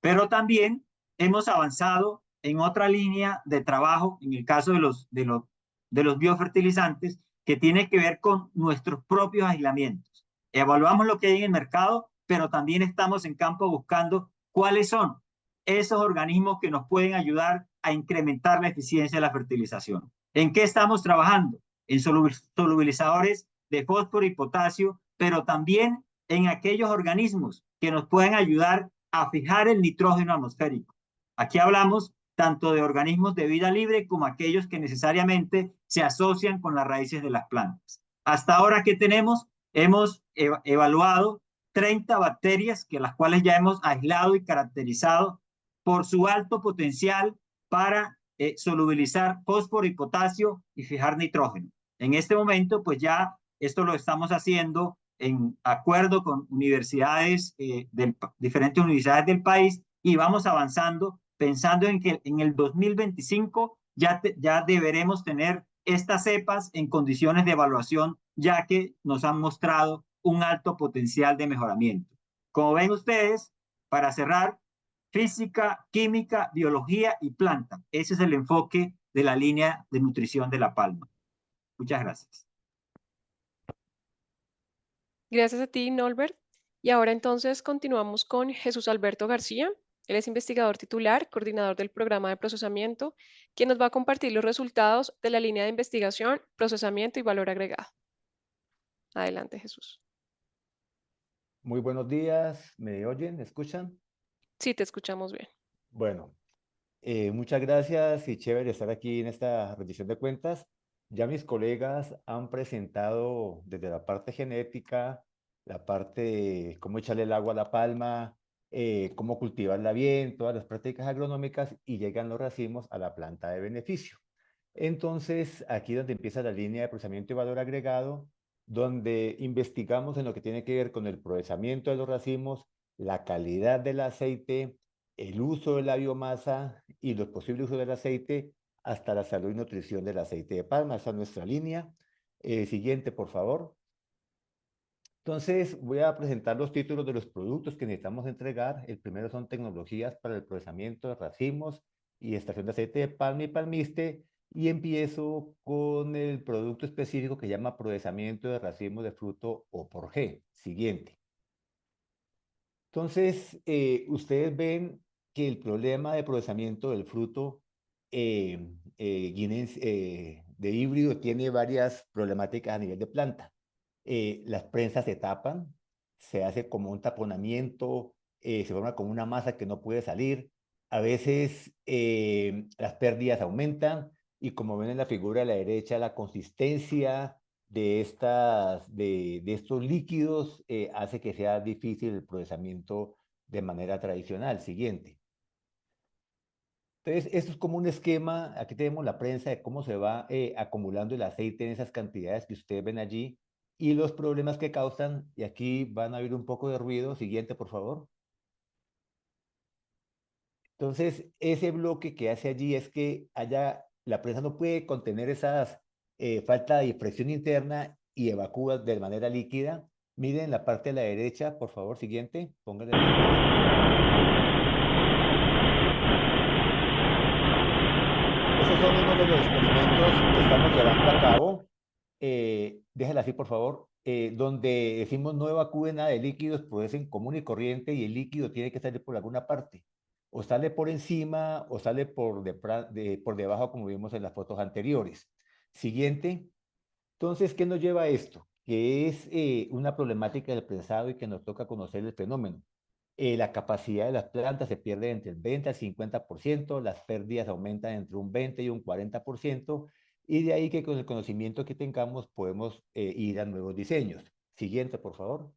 Pero también hemos avanzado en otra línea de trabajo, en el caso de los biofertilizantes, que tiene que ver con nuestros propios aislamientos. Evaluamos lo que hay en el mercado, pero también estamos en campo buscando cuáles son esos organismos que nos pueden ayudar a incrementar la eficiencia de la fertilización. ¿En qué estamos trabajando? En solubilizadores de fósforo y potasio, pero también en aquellos organismos que nos pueden ayudar a fijar el nitrógeno atmosférico. Aquí hablamos tanto de organismos de vida libre como aquellos que necesariamente se asocian con las raíces de las plantas. Hasta ahora, ¿qué tenemos? Hemos evaluado 30 bacterias, que las cuales ya hemos aislado y caracterizado por su alto potencial para solubilizar fósforo y potasio y fijar nitrógeno. En este momento, pues ya esto lo estamos haciendo en acuerdo con universidades, diferentes universidades del país, y vamos avanzando pensando en que en el 2025 ya deberemos tener estas cepas en condiciones de evaluación, ya que nos han mostrado un alto potencial de mejoramiento. Como ven ustedes, Para cerrar, física, química, biología y planta. Ese es el enfoque de la línea de nutrición de La Palma. Muchas gracias. Gracias a ti, Norbert. Y ahora entonces continuamos con Jesús Alberto García. Él es investigador titular, coordinador del programa de procesamiento, quien nos va a compartir los resultados de la línea de investigación, procesamiento y valor agregado. Adelante, Jesús. Muy buenos días, ¿me oyen? ¿Me escuchan? Sí, te escuchamos bien. Bueno, muchas gracias y chévere estar aquí en esta rendición de cuentas. Ya mis colegas han presentado desde la parte genética, la parte de cómo echarle el agua a la palma, cómo cultivarla bien, todas las prácticas agronómicas y llegan los racimos a la planta de beneficio. Entonces, aquí donde empieza la línea de procesamiento y valor agregado, donde investigamos en lo que tiene que ver con el procesamiento de los racimos, la calidad del aceite, el uso de la biomasa y los posibles usos del aceite hasta la salud y nutrición del aceite de palma. Esa es nuestra línea. Siguiente, por favor. Entonces, voy a presentar los títulos de los productos que necesitamos entregar. El primero son tecnologías para el procesamiento de racimos y extracción de aceite de palma y palmiste. Y empiezo con el producto específico que se llama procesamiento de racimos de fruto o por G. Siguiente. Entonces, ustedes ven que el problema de procesamiento del fruto de híbrido tiene varias problemáticas a nivel de planta. Las prensas se tapan, se hace como un taponamiento, se forma como una masa que no puede salir. A veces las pérdidas aumentan y como ven en la figura a la derecha, la consistencia de estos líquidos hace que sea difícil el procesamiento de manera tradicional. Siguiente. Entonces, esto es como un esquema, aquí tenemos la prensa de cómo se va acumulando el aceite en esas cantidades que ustedes ven allí y los problemas que causan, y aquí van a oír un poco de ruido. Siguiente, por favor. Entonces, ese bloque que hace allí es que la prensa no puede contener esas falta de presión interna y evacúa de manera líquida. Miren la parte de la derecha, por favor, siguiente, pónganle. Esos son uno de los experimentos que estamos llevando a cabo. Déjala así, por favor. Donde decimos no evacúe nada de líquidos, pues en común y corriente y el líquido tiene que salir por alguna parte. O sale por encima o sale por debajo, como vimos en las fotos anteriores. Siguiente. Entonces, ¿qué nos lleva a esto? Que es una problemática del prensado y que nos toca conocer el fenómeno. La capacidad de las plantas se pierde entre el 20 al 50%, las pérdidas aumentan entre un 20 y un 40%, y de ahí que con el conocimiento que tengamos podemos ir a nuevos diseños. Siguiente, por favor.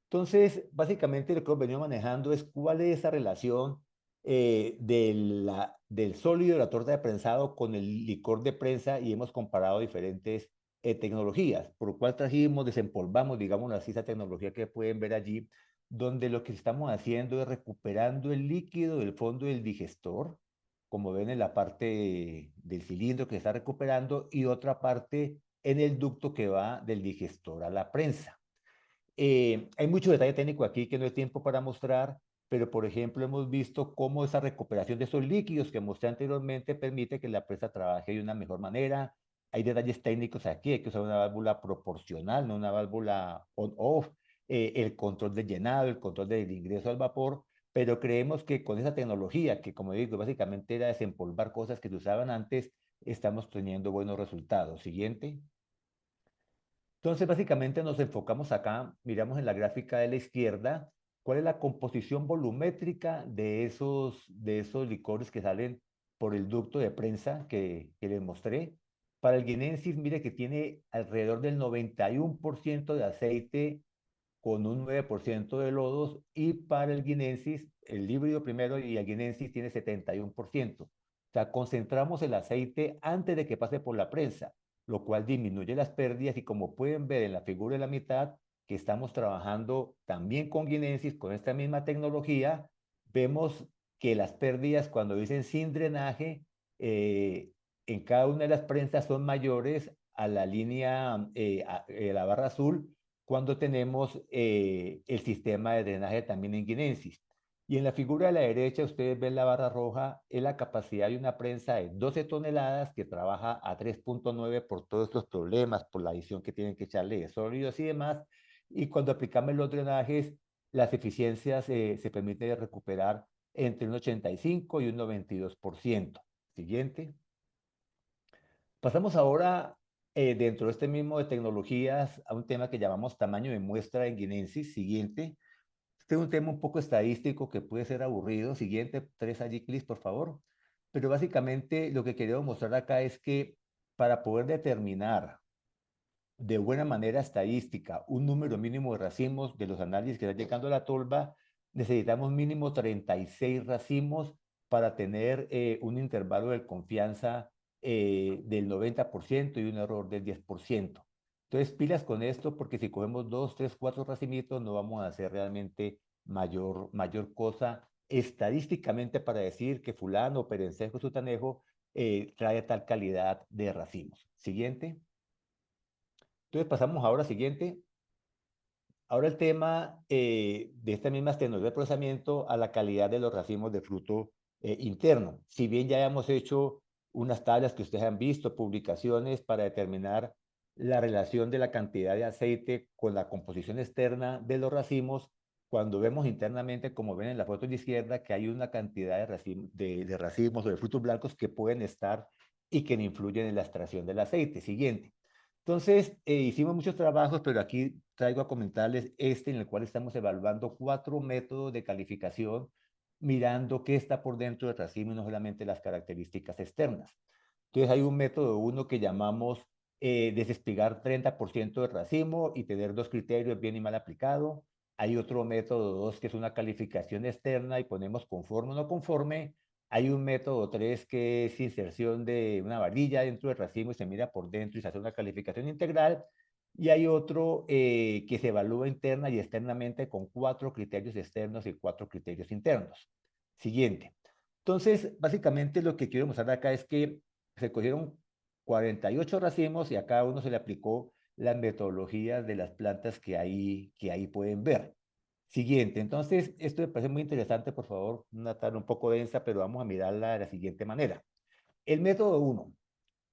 Entonces, básicamente lo que hemos venido manejando es cuál es esa relación del sólido de la torta de prensado con el licor de prensa y hemos comparado diferentes tecnologías, por lo cual trajimos, desempolvamos, digamos así, esa tecnología que pueden ver allí, donde lo que estamos haciendo es recuperando el líquido del fondo del digestor, como ven en la parte del cilindro que se está recuperando, y otra parte en el ducto que va del digestor a la prensa. Hay mucho detalle técnico aquí que no hay tiempo para mostrar, pero por ejemplo hemos visto cómo esa recuperación de esos líquidos que mostré anteriormente permite que la presa trabaje de una mejor manera. Hay detalles técnicos aquí, hay que usar una válvula proporcional, no una válvula on-off, el control de llenado, el control del ingreso al vapor, pero creemos que con esa tecnología, que como digo, básicamente era desempolvar cosas que se usaban antes, estamos teniendo buenos resultados. Siguiente. Entonces, básicamente nos enfocamos acá, miramos en la gráfica de la izquierda, cuál es la composición volumétrica de esos licores que salen por el ducto de prensa que les mostré. Para el guinensis, mire que tiene alrededor del 91% de aceite con un 9% de lodos, y para el guinensis, el híbrido primero y el guinensis tiene 71%. O sea, concentramos el aceite antes de que pase por la prensa, lo cual disminuye las pérdidas y como pueden ver en la figura de la mitad, que estamos trabajando también con guinensis, con esta misma tecnología, vemos que las pérdidas cuando dicen sin drenaje, en cada una de las prensas son mayores a la línea, la barra azul, cuando tenemos el sistema de drenaje también en guinensis. Y en la figura de la derecha, ustedes ven la barra roja, es la capacidad de una prensa de 12 toneladas que trabaja a 3.9 por todos estos problemas, por la adición que tienen que echarle de sólidos y demás. Y cuando aplicamos los drenajes, las eficiencias se permite recuperar entre un 85 y un 92%. Siguiente. Pasamos ahora, dentro de este mismo de tecnologías, a un tema que llamamos tamaño de muestra en guinensis. Siguiente. Este es un tema un poco estadístico que puede ser aburrido. Siguiente, 3 allí, please, por favor. Pero básicamente lo que queremos mostrar acá es que para poder determinar de buena manera estadística un número mínimo de racimos de los análisis que están llegando a la tolva, necesitamos mínimo 36 racimos para tener un intervalo de confianza del 90% y un error del 10%. Entonces, pilas con esto, porque si cogemos 2, 3, 4 racimitos, no vamos a hacer realmente mayor cosa estadísticamente para decir que fulano, perencejo, sutanejo trae tal calidad de racimos. Siguiente. Entonces pasamos ahora al siguiente. Ahora el tema de estas mismas tecnologías de procesamiento a la calidad de los racimos de fruto interno. Si bien ya hemos hecho unas tablas que ustedes han visto, publicaciones para determinar la relación de la cantidad de aceite con la composición externa de los racimos, cuando vemos internamente, como ven en la foto de izquierda, que hay una cantidad de racimos o de frutos blancos que pueden estar y que influyen en la extracción del aceite. Siguiente. Entonces, hicimos muchos trabajos, pero aquí traigo a comentarles este en el cual estamos evaluando 4 métodos de calificación, mirando qué está por dentro del racimo y no solamente las características externas. Entonces, hay un método 1 que llamamos desespigar 30% del racimo y tener 2 criterios bien y mal aplicado. Hay otro método 2 que es una calificación externa y ponemos conforme o no conforme. Hay un método 3 que es inserción de una varilla dentro del racimo y se mira por dentro y se hace una calificación integral. Y hay otro que se evalúa interna y externamente con 4 criterios externos y 4 criterios internos. Siguiente. Entonces, básicamente lo que quiero mostrar acá es que se cogieron 48 racimos y a cada uno se le aplicó las metodologías de las plantas que ahí pueden ver. Siguiente, entonces, esto me parece muy interesante, por favor, una tabla un poco densa, pero vamos a mirarla de la siguiente manera. El método 1,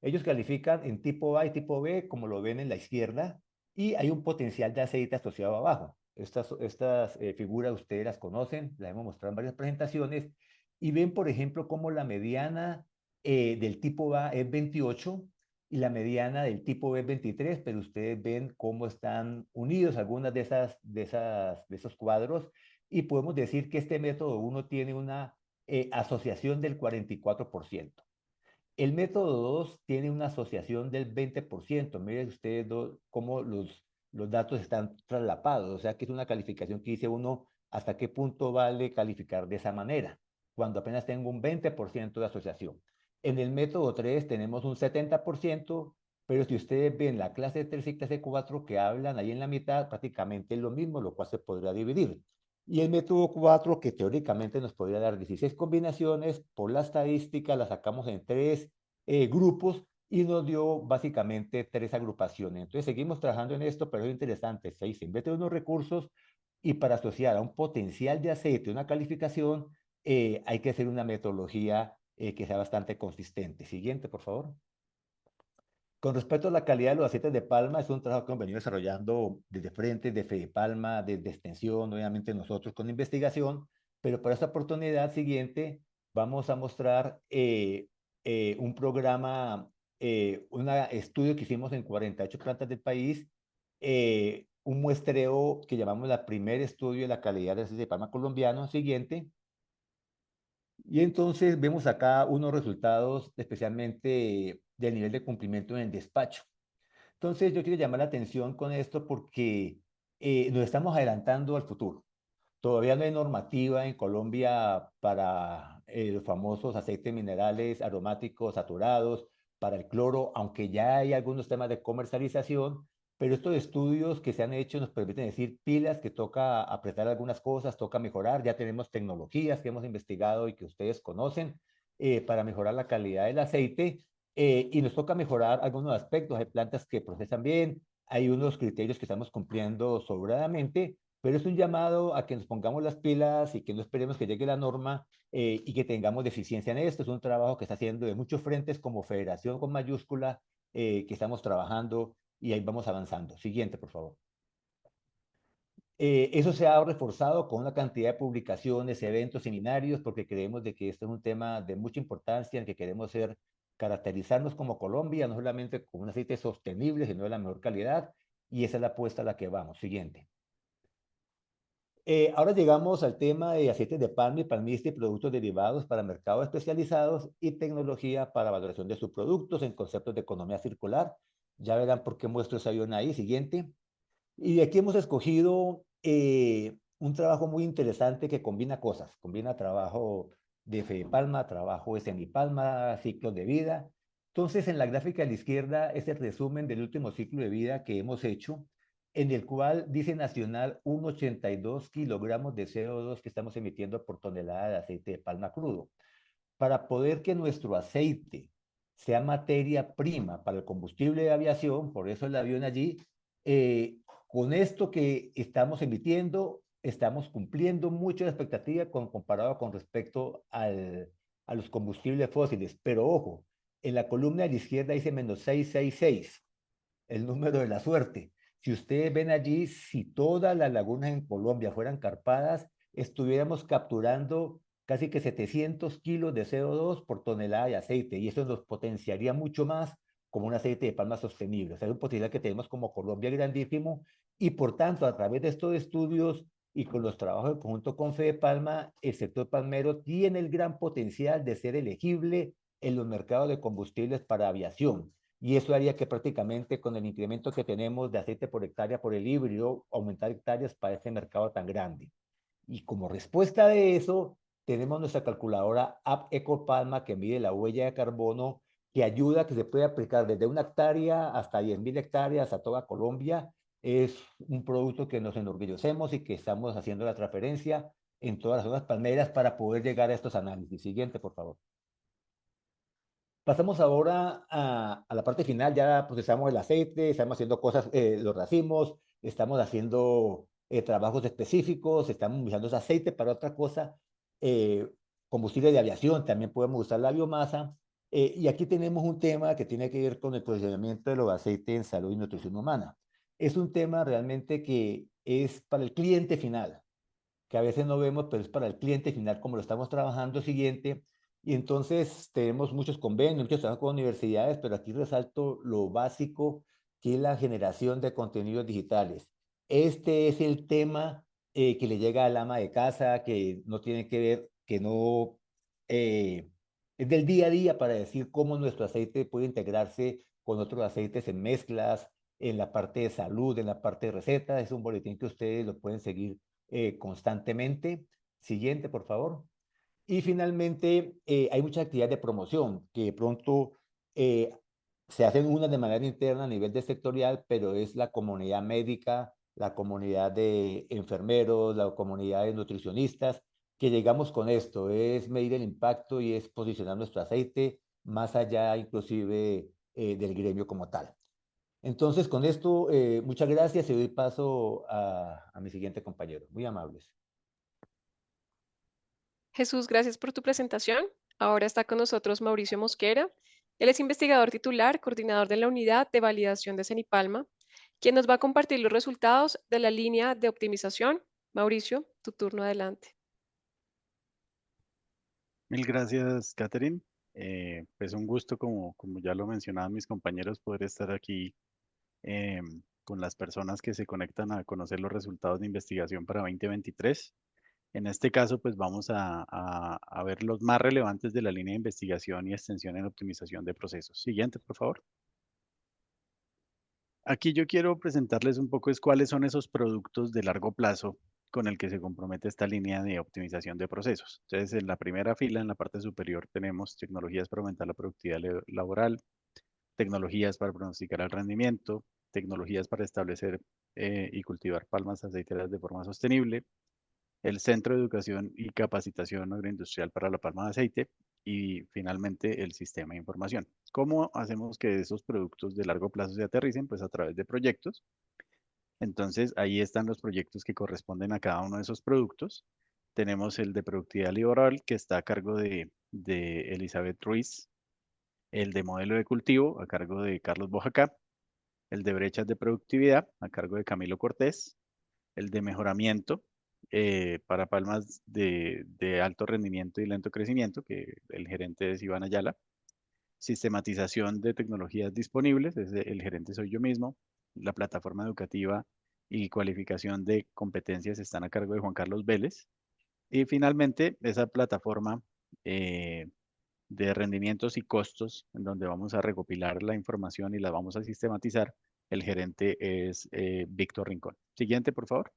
ellos califican en tipo A y tipo B, como lo ven en la izquierda, y hay un potencial de aceite asociado abajo. Estas figuras ustedes las conocen, las hemos mostrado en varias presentaciones, y ven, por ejemplo, cómo la mediana del tipo A es 28 y la mediana del tipo B es 23, pero ustedes ven cómo están unidos algunas de esos cuadros, y podemos decir que este método 1 tiene una asociación del 44%. El método 2 tiene una asociación del 20%. Miren ustedes cómo los datos están traslapados. O sea que es una calificación que dice uno hasta qué punto vale calificar de esa manera, cuando apenas tengo un 20% de asociación. En el método 3 tenemos un 70%, pero si ustedes ven la clase 3 y clase 4 que hablan ahí en la mitad, prácticamente es lo mismo, lo cual se podría dividir. Y el método 4, que teóricamente nos podría dar 16 combinaciones, por la estadística la sacamos en 3 grupos y nos dio básicamente 3 agrupaciones. Entonces seguimos trabajando en esto, pero es interesante. Se invierte unos recursos y para asociar a un potencial de aceite, una calificación, hay que hacer una metodología que sea bastante consistente. Siguiente, por favor. Con respecto a la calidad de los aceites de palma, es un trabajo que hemos venido desarrollando desde frente, de Fedepalma, desde extensión, obviamente nosotros con investigación, pero para esta oportunidad siguiente vamos a mostrar un programa, un estudio que hicimos en 48 plantas del país, un muestreo que llamamos el primer estudio de la calidad del aceite de palma colombiano. Siguiente. Y entonces vemos acá unos resultados especialmente del nivel de cumplimiento en el despacho. Entonces yo quiero llamar la atención con esto porque nos estamos adelantando al futuro. Todavía no hay normativa en Colombia para los famosos aceites minerales aromáticos saturados, para el cloro, aunque ya hay algunos temas de comercialización, pero estos estudios que se han hecho nos permiten decir pilas que toca apretar algunas cosas, toca mejorar. Ya tenemos tecnologías que hemos investigado y que ustedes conocen para mejorar la calidad del aceite y nos toca mejorar algunos aspectos. Hay plantas que procesan bien, hay unos criterios que estamos cumpliendo sobradamente, pero es un llamado a que nos pongamos las pilas y que no esperemos que llegue la norma y que tengamos deficiencia en esto. Es un trabajo que está haciendo de muchos frentes como federación con mayúscula, que estamos trabajando y ahí vamos avanzando. Siguiente, por favor. Eso se ha reforzado con una cantidad de publicaciones, eventos, seminarios, porque creemos de que este es un tema de mucha importancia en que queremos caracterizarnos como Colombia, no solamente con un aceite sostenible, sino de la mejor calidad, y esa es la apuesta a la que vamos. Siguiente. Ahora llegamos al tema de aceites de palma y palmista y productos derivados para mercados especializados y tecnología para valoración de sus productos en conceptos de economía circular. Ya verán por qué muestro ese avión ahí. Siguiente. Y de aquí hemos escogido un trabajo muy interesante que combina cosas. Combina trabajo de Fedepalma, trabajo de Senipalma, ciclos de vida. Entonces, en la gráfica de la izquierda es el resumen del último ciclo de vida que hemos hecho, en el cual dice Nacional 1,82 kilogramos de CO2 que estamos emitiendo por tonelada de aceite de palma crudo. Para poder que nuestro aceite sea materia prima para el combustible de aviación, por eso el avión allí, con esto que estamos emitiendo, estamos cumpliendo mucho la expectativa comparado con respecto a los combustibles fósiles. Pero ojo, en la columna de la izquierda dice menos 666, el número de la suerte. Si ustedes ven allí, si todas las lagunas en Colombia fueran carpadas, estuviéramos capturando casi que 700 kilos de CO2 por tonelada de aceite, y eso nos potenciaría mucho más como un aceite de palma sostenible. O sea, es un potencial que tenemos como Colombia grandísimo, y por tanto, a través de estos estudios y con los trabajos en conjunto con Fedepalma, el sector palmero tiene el gran potencial de ser elegible en los mercados de combustibles para aviación. Y eso haría que prácticamente con el incremento que tenemos de aceite por hectárea por el híbrido, aumentar hectáreas para este mercado tan grande. Y como respuesta de eso, tenemos nuestra calculadora App EcoPalma que mide la huella de carbono, que ayuda a que se pueda aplicar desde una hectárea hasta 10.000 hectáreas a toda Colombia. Es un producto que nos enorgullecemos y que estamos haciendo la transferencia en todas las zonas palmeras para poder llegar a estos análisis. Siguiente, por favor. Pasamos ahora a la parte final. Ya procesamos el aceite, estamos haciendo cosas, los racimos, estamos haciendo trabajos específicos, estamos usando ese aceite para otra cosa, eh, combustible de aviación, también podemos usar la biomasa. Y aquí tenemos un tema que tiene que ver con el posicionamiento de los aceites en salud y nutrición humana. Es un tema realmente que es para el cliente final, que a veces no vemos, pero es para el cliente final como lo estamos trabajando. Siguiente. Y entonces tenemos muchos convenios, muchos trabajos con universidades, pero aquí resalto lo básico, que es la generación de contenidos digitales. Este es el tema que le llega al ama de casa, que no tiene que ver, que no es del día a día, para decir cómo nuestro aceite puede integrarse con otros aceites en mezclas, en la parte de salud, en la parte de recetas. Es un boletín que ustedes lo pueden seguir constantemente. Siguiente, por favor. Y finalmente, hay mucha actividad de promoción que de pronto eh, se hacen unas de manera interna a nivel de sectorial, pero es la comunidad médica, la comunidad de enfermeros, la comunidad de nutricionistas, que llegamos con esto, es medir el impacto y es posicionar nuestro aceite más allá inclusive del gremio como tal. Entonces, con esto, muchas gracias y doy paso a mi siguiente compañero. Muy amables. Jesús, gracias por tu presentación. Ahora está con nosotros Mauricio Mosquera. Él es investigador titular, coordinador de la unidad de validación de Senipalma, quien nos va a compartir los resultados de la línea de optimización. Mauricio, tu turno adelante. Mil gracias, Catherine. Pues un gusto, como ya lo mencionaban mis compañeros, poder estar aquí con las personas que se conectan a conocer los resultados de investigación para 2023. En este caso, pues vamos a ver los más relevantes de la línea de investigación y extensión en optimización de procesos. Siguiente, por favor. Aquí yo quiero presentarles un poco cuáles son esos productos de largo plazo con el que se compromete esta línea de optimización de procesos. Entonces, en la primera fila, en la parte superior, tenemos tecnologías para aumentar la productividad laboral, tecnologías para pronosticar el rendimiento, tecnologías para establecer y cultivar palmas aceiteras de forma sostenible, el Centro de Educación y Capacitación Agroindustrial para la Palma de Aceite y finalmente el sistema de información. ¿Cómo hacemos que esos productos de largo plazo se aterricen? Pues a través de proyectos. Entonces, ahí están los proyectos que corresponden a cada uno de esos productos. Tenemos el de productividad laboral, que está a cargo de Elizabeth Ruiz, el de modelo de cultivo, a cargo de Carlos Bojacá, el de brechas de productividad, a cargo de Camilo Cortés, el de mejoramiento para palmas de alto rendimiento y lento crecimiento, que el gerente es Iván Ayala, sistematización de tecnologías disponibles, el gerente soy yo mismo, la plataforma educativa y cualificación de competencias están a cargo de Juan Carlos Vélez, y finalmente esa plataforma de rendimientos y costos, en donde vamos a recopilar la información y la vamos a sistematizar, el gerente es Víctor Rincón. Siguiente, por favor.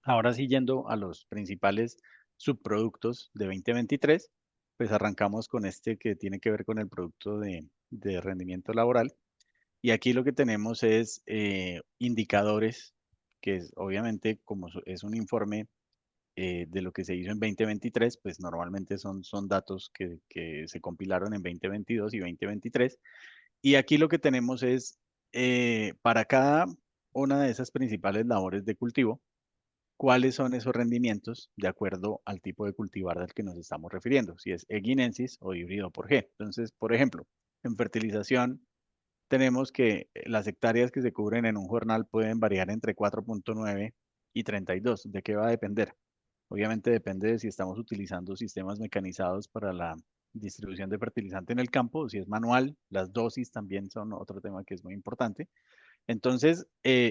Ahora sí, yendo a los principales subproductos de 2023, pues arrancamos con este que tiene que ver con el producto de rendimiento laboral. Y aquí lo que tenemos es indicadores, que es, obviamente como es un informe de lo que se hizo en 2023, pues normalmente son datos que se compilaron en 2022 y 2023. Y aquí lo que tenemos es, para cada una de esas principales labores de cultivo, cuáles son esos rendimientos de acuerdo al tipo de cultivar al que nos estamos refiriendo, si es eguinensis o híbrido por G. Entonces, por ejemplo, en fertilización tenemos que las hectáreas que se cubren en un jornal pueden variar entre 4.9 y 32. ¿De qué va a depender? Obviamente depende de si estamos utilizando sistemas mecanizados para la distribución de fertilizante en el campo, o si es manual. Las dosis también son otro tema que es muy importante. Entonces,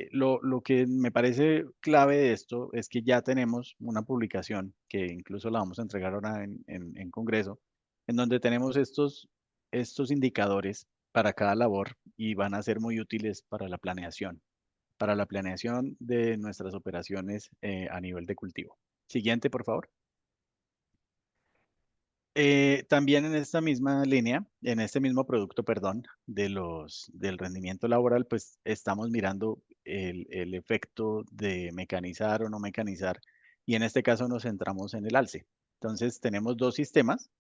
lo que me parece clave de esto es que ya tenemos una publicación que incluso la vamos a entregar ahora en Congreso, en donde tenemos estos indicadores para cada labor y van a ser muy útiles para la planeación de nuestras operaciones a nivel de cultivo. Siguiente, por favor. También en esta misma línea, en este mismo producto, perdón, del rendimiento laboral, pues estamos mirando el efecto de mecanizar o no mecanizar, y en este caso nos centramos en el alce. Entonces tenemos dos sistemas,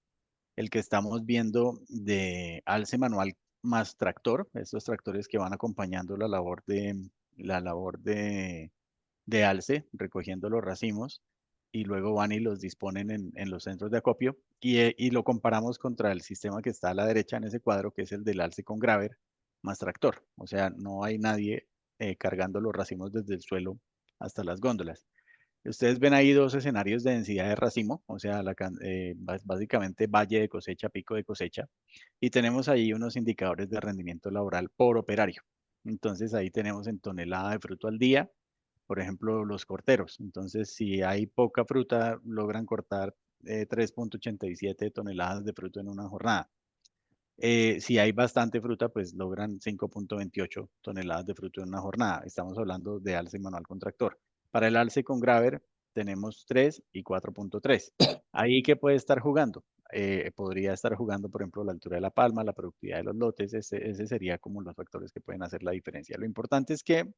el que estamos viendo de alce manual más tractor, estos tractores que van acompañando la labor de alce, recogiendo los racimos, y luego van y los disponen en los centros de acopio, y lo comparamos contra el sistema que está a la derecha en ese cuadro, que es el del alce con graver más tractor. O sea, no hay nadie cargando los racimos desde el suelo hasta las góndolas. Ustedes ven ahí dos escenarios de densidad de racimo, o sea, básicamente valle de cosecha, pico de cosecha, y tenemos ahí unos indicadores de rendimiento laboral por operario. Entonces ahí tenemos en tonelada de fruto al día, por ejemplo, los corteros. Entonces, si hay poca fruta, logran cortar 3.87 toneladas de fruto en una jornada. Si hay bastante fruta, pues logran 5.28 toneladas de fruto en una jornada. Estamos hablando de alce manual con tractor. Para el alce con graver tenemos 3 y 4.3. Ahí que puede estar jugando. Podría estar jugando, por ejemplo, la altura de la palma, la productividad de los lotes. Ese sería como los factores que pueden hacer la diferencia. Lo importante es que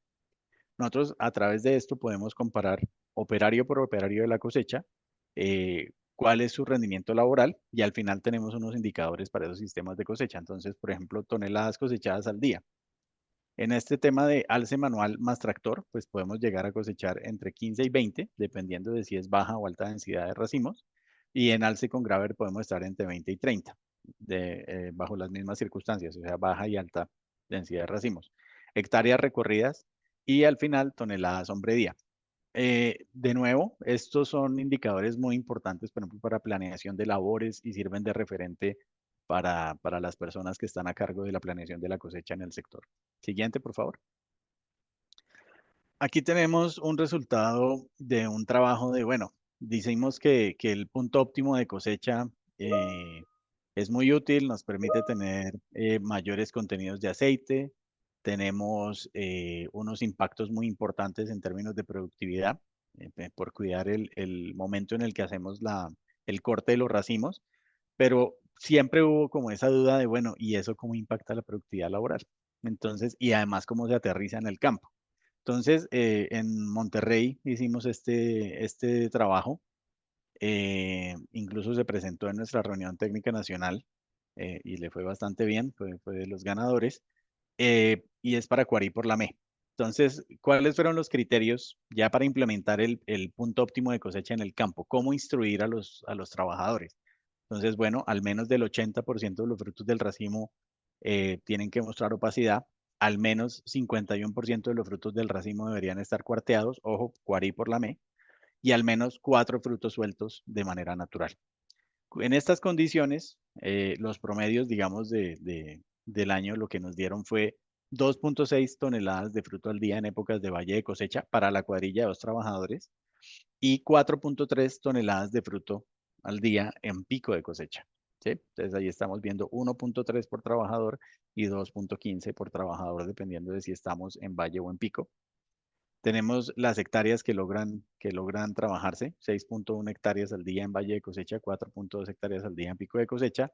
nosotros a través de esto podemos comparar operario por operario de la cosecha, cuál es su rendimiento laboral, y al final tenemos unos indicadores para esos sistemas de cosecha. Entonces, por ejemplo, toneladas cosechadas al día. En este tema de alce manual más tractor, pues podemos llegar a cosechar entre 15 y 20, dependiendo de si es baja o alta densidad de racimos. Y en alce con graver podemos estar entre 20 y 30, bajo las mismas circunstancias, o sea, baja y alta densidad de racimos. Hectáreas recorridas y al final toneladas hombre día. De nuevo, estos son indicadores muy importantes, por ejemplo, para planeación de labores, y sirven de referente para las personas que están a cargo de la planeación de la cosecha en el sector. Siguiente, por favor. Aquí tenemos un resultado de un trabajo bueno, decimos que el punto óptimo de cosecha es muy útil, nos permite tener mayores contenidos de aceite, tenemos unos impactos muy importantes en términos de productividad, por cuidar el momento en el que hacemos el corte de los racimos, pero siempre hubo como esa duda de, bueno, ¿y eso cómo impacta la productividad laboral? Entonces, y además cómo se aterriza en el campo. Entonces, en Monterrey hicimos este trabajo Incluso se presentó en nuestra reunión técnica nacional y le fue bastante bien, fue de los ganadores, y es para Cuarí por la ME. Entonces, ¿cuáles fueron los criterios ya para implementar el punto óptimo de cosecha en el campo? ¿Cómo instruir a los trabajadores? Entonces, bueno, al menos del 80% de los frutos del racimo tienen que mostrar opacidad, al menos 51% de los frutos del racimo deberían estar cuarteados, ojo, Cuarí por la ME, y al menos 4 frutos sueltos de manera natural. En estas condiciones, los promedios, digamos, del año, lo que nos dieron fue 2.6 toneladas de fruto al día en épocas de valle de cosecha para la cuadrilla de 2 trabajadores y 4.3 toneladas de fruto al día en pico de cosecha. ¿Sí? Entonces ahí estamos viendo 1.3 por trabajador y 2.15 por trabajador, dependiendo de si estamos en valle o en pico. Tenemos las hectáreas que logran trabajarse, 6.1 hectáreas al día en valle de cosecha, 4.2 hectáreas al día en pico de cosecha.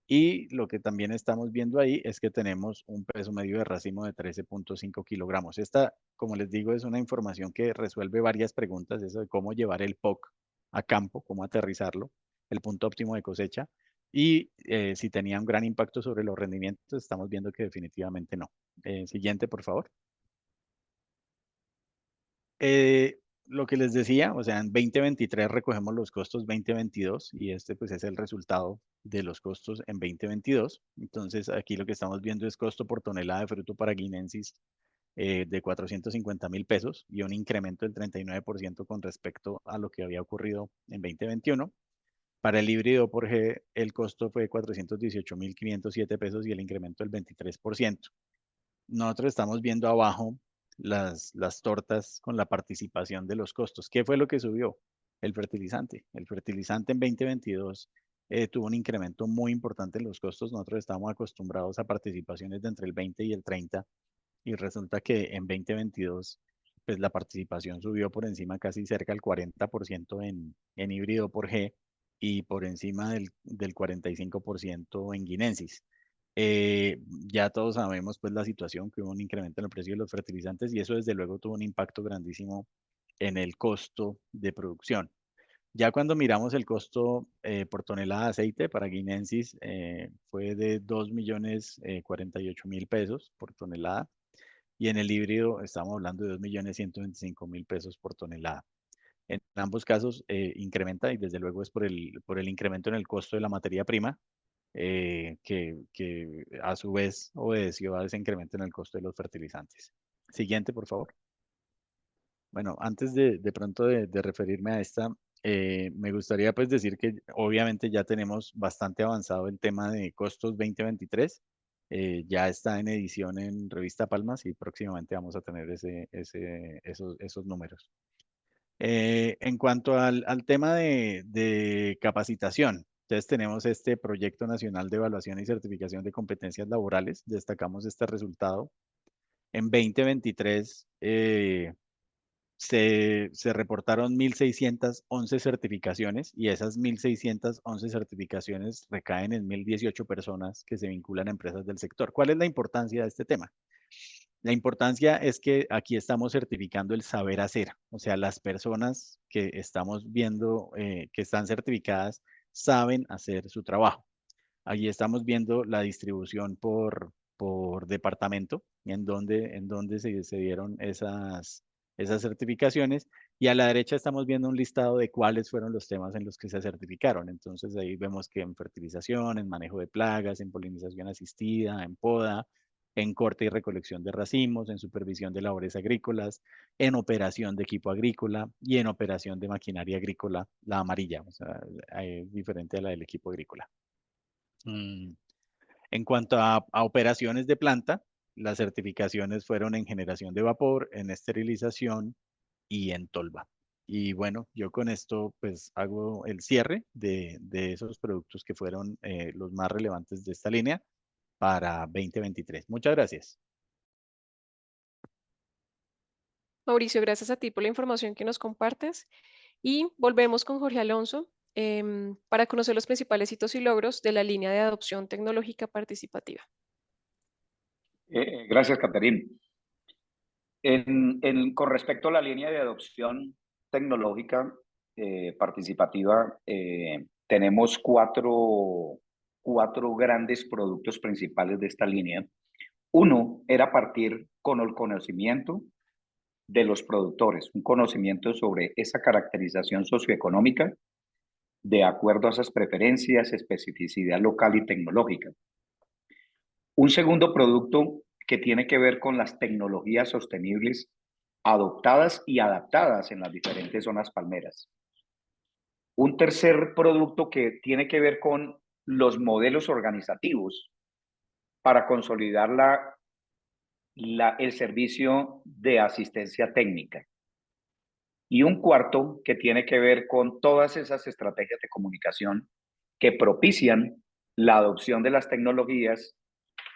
Y lo que también estamos viendo ahí es que tenemos un peso medio de racimo de 13.5 kilogramos. Esta, como les digo, es una información que resuelve varias preguntas, eso de cómo llevar el POC a campo, cómo aterrizarlo, el punto óptimo de cosecha. Y si tenía un gran impacto sobre los rendimientos, estamos viendo que definitivamente no. Siguiente, por favor. Lo que les decía, o sea, en 2023 recogemos los costos 2022 y este pues es el resultado de los costos en 2022. Entonces aquí lo que estamos viendo es costo por tonelada de fruto para guinensis de 450.000 pesos y un incremento del 39% con respecto a lo que había ocurrido en 2021. Para el híbrido por G, el costo fue 418.507 pesos y el incremento del 23%. Nosotros estamos viendo abajo las tortas con la participación de los costos. ¿Qué fue lo que subió? El fertilizante. El fertilizante en 2022 tuvo un incremento muy importante en los costos. Nosotros estamos acostumbrados a participaciones de entre el 20 y el 30 y resulta que en 2022 pues la participación subió por encima casi cerca del 40% en híbrido por G y por encima del 45% en guinensis. Ya todos sabemos pues la situación, que hubo un incremento en el precio de los fertilizantes y eso desde luego tuvo un impacto grandísimo en el costo de producción. Ya cuando miramos el costo por tonelada de aceite para guinensis fue de 2.048.000 pesos por tonelada y en el híbrido estamos hablando de 2.125.000 pesos por tonelada. En ambos casos incrementa y desde luego es por el incremento en el costo de la materia prima, que a su vez obedeció a ese incremento en el costo de los fertilizantes. Siguiente, por favor. Bueno, antes de pronto de referirme a esta, me gustaría pues decir que obviamente ya tenemos bastante avanzado el tema de costos 2023. Ya está en edición en Revista Palmas y próximamente vamos a tener esos números. En cuanto al tema de capacitación, entonces tenemos este Proyecto Nacional de Evaluación y Certificación de Competencias Laborales. Destacamos este resultado. En 2023 se reportaron 1.611 certificaciones y esas 1.611 certificaciones recaen en 1.018 personas que se vinculan a empresas del sector. ¿Cuál es la importancia de este tema? La importancia es que aquí estamos certificando el saber hacer, o sea, las personas que estamos viendo que están certificadas saben hacer su trabajo. Allí estamos viendo la distribución por departamento, en donde se dieron esas certificaciones, y a la derecha estamos viendo un listado de cuáles fueron los temas en los que se certificaron. Entonces ahí vemos que en fertilización, en manejo de plagas, en polinización asistida, en poda, en corte y recolección de racimos, en supervisión de labores agrícolas, en operación de equipo agrícola y en operación de maquinaria agrícola, la amarilla, o sea, es diferente a la del equipo agrícola. En cuanto a operaciones de planta, las certificaciones fueron en generación de vapor, en esterilización y en tolva. Y bueno, yo con esto pues hago el cierre de esos productos que fueron los más relevantes de esta línea para 2023. Muchas gracias. Mauricio, gracias a ti por la información que nos compartes. Y volvemos con Jorge Alonso para conocer los principales hitos y logros de la línea de adopción tecnológica participativa. Gracias, Caterín. Con respecto a la línea de adopción tecnológica, participativa, tenemos cuatro grandes productos principales de esta línea. Uno era partir con el conocimiento de los productores, un conocimiento sobre esa caracterización socioeconómica de acuerdo a esas preferencias, especificidad local y tecnológica. Un segundo producto que tiene que ver con las tecnologías sostenibles adoptadas y adaptadas en las diferentes zonas palmeras. Un tercer producto que tiene que ver con los modelos organizativos para consolidar el servicio de asistencia técnica. Y un cuarto que tiene que ver con todas esas estrategias de comunicación que propician la adopción de las tecnologías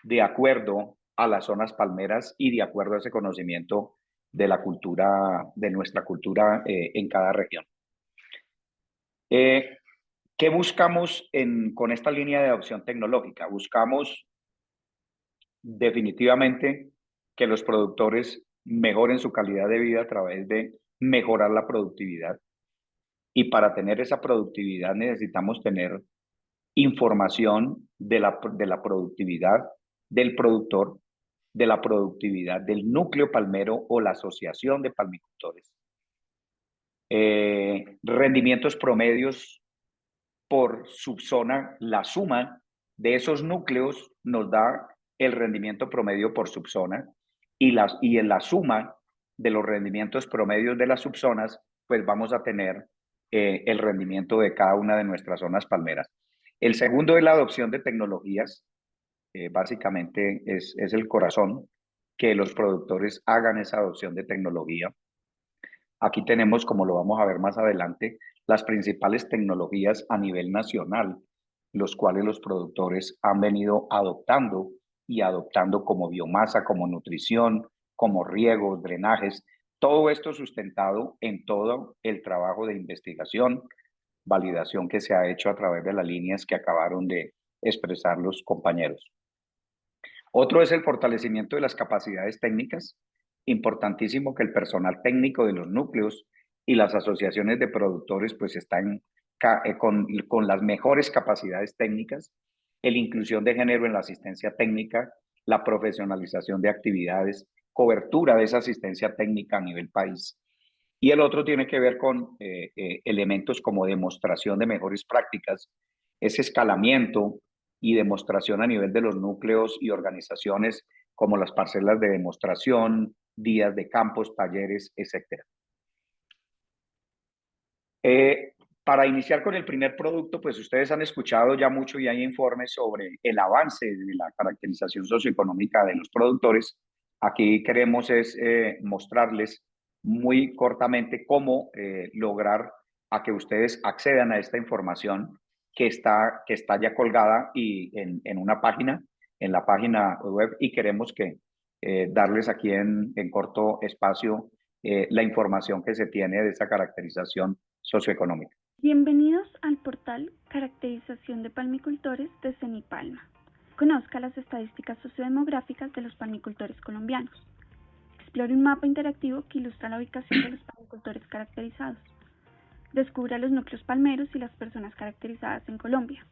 de acuerdo a las zonas palmeras y de acuerdo a ese conocimiento de la cultura, de nuestra cultura en cada región. ¿Qué buscamos con esta línea de adopción tecnológica? Buscamos definitivamente que los productores mejoren su calidad de vida a través de mejorar la productividad. Y para tener esa productividad necesitamos tener información de la productividad del productor, de la productividad del núcleo palmero o la asociación de palmicultores. Rendimientos promedios por subzona, la suma de esos núcleos nos da el rendimiento promedio por subzona y en la suma de los rendimientos promedios de las subzonas, pues vamos a tener el rendimiento de cada una de nuestras zonas palmeras. El segundo es la adopción de tecnologías. Básicamente es el corazón, que los productores hagan esa adopción de tecnología. Aquí tenemos, como lo vamos a ver más adelante, las principales tecnologías a nivel nacional, los cuales los productores han venido adoptando y adoptando como biomasa, como nutrición, como riego, drenajes, todo esto sustentado en todo el trabajo de investigación, validación que se ha hecho a través de las líneas que acabaron de expresar los compañeros. Otro es el fortalecimiento de las capacidades técnicas. Importantísimo que el personal técnico de los núcleos y las asociaciones de productores pues están con las mejores capacidades técnicas, la inclusión de género en la asistencia técnica, la profesionalización de actividades, cobertura de esa asistencia técnica a nivel país. Y el otro tiene que ver con elementos como demostración de mejores prácticas, ese escalamiento y demostración a nivel de los núcleos y organizaciones como las parcelas de demostración, días de campos, talleres, etc. Para iniciar con el primer producto, pues ustedes han escuchado ya mucho y hay informes sobre el avance de la caracterización socioeconómica de los productores. Aquí queremos mostrarles muy cortamente cómo lograr a que ustedes accedan a esta información que está ya colgada y en una página, en la página web, y queremos que darles aquí en corto espacio la información que se tiene de esa caracterización socioeconómica. Bienvenidos al portal Caracterización de Palmicultores de CENIPALMA. Conozca las estadísticas sociodemográficas de los palmicultores colombianos. Explore un mapa interactivo que ilustra la ubicación de los palmicultores caracterizados. Descubra los núcleos palmeros y las personas caracterizadas en Colombia.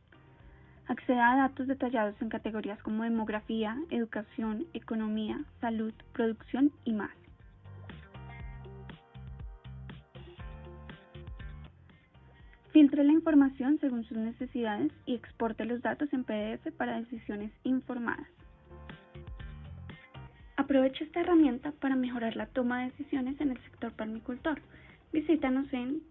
Acceda a datos detallados en categorías como demografía, educación, economía, salud, producción y más. Filtre la información según sus necesidades y exporte los datos en PDF para decisiones informadas. Aprovecha esta herramienta para mejorar la toma de decisiones en el sector palmicultor. Visítanos en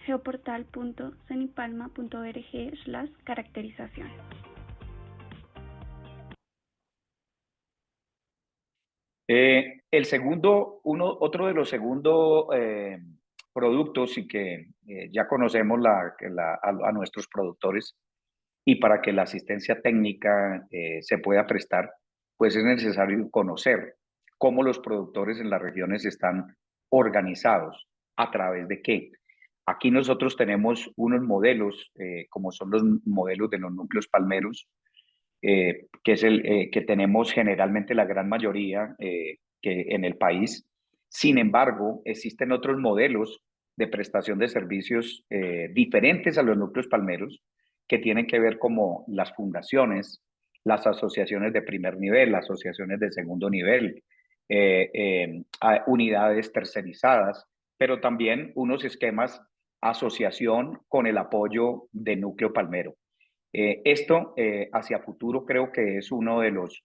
geoportal.cenipalma.org/caracterización. Otro de los segundos productos y que ya conocemos a nuestros productores, y para que la asistencia técnica se pueda prestar, pues es necesario conocer cómo los productores en las regiones están organizados, a través de qué. Aquí nosotros tenemos unos modelos, como son los modelos de los núcleos palmeros, que es que tenemos generalmente la gran mayoría que en el país. Sin embargo, existen otros modelos de prestación de servicios diferentes a los núcleos palmeros, que tienen que ver como las fundaciones, las asociaciones de primer nivel, las asociaciones de segundo nivel, unidades tercerizadas, pero también unos esquemas asociación con el apoyo de núcleo palmero. Esto hacia futuro creo que es uno de los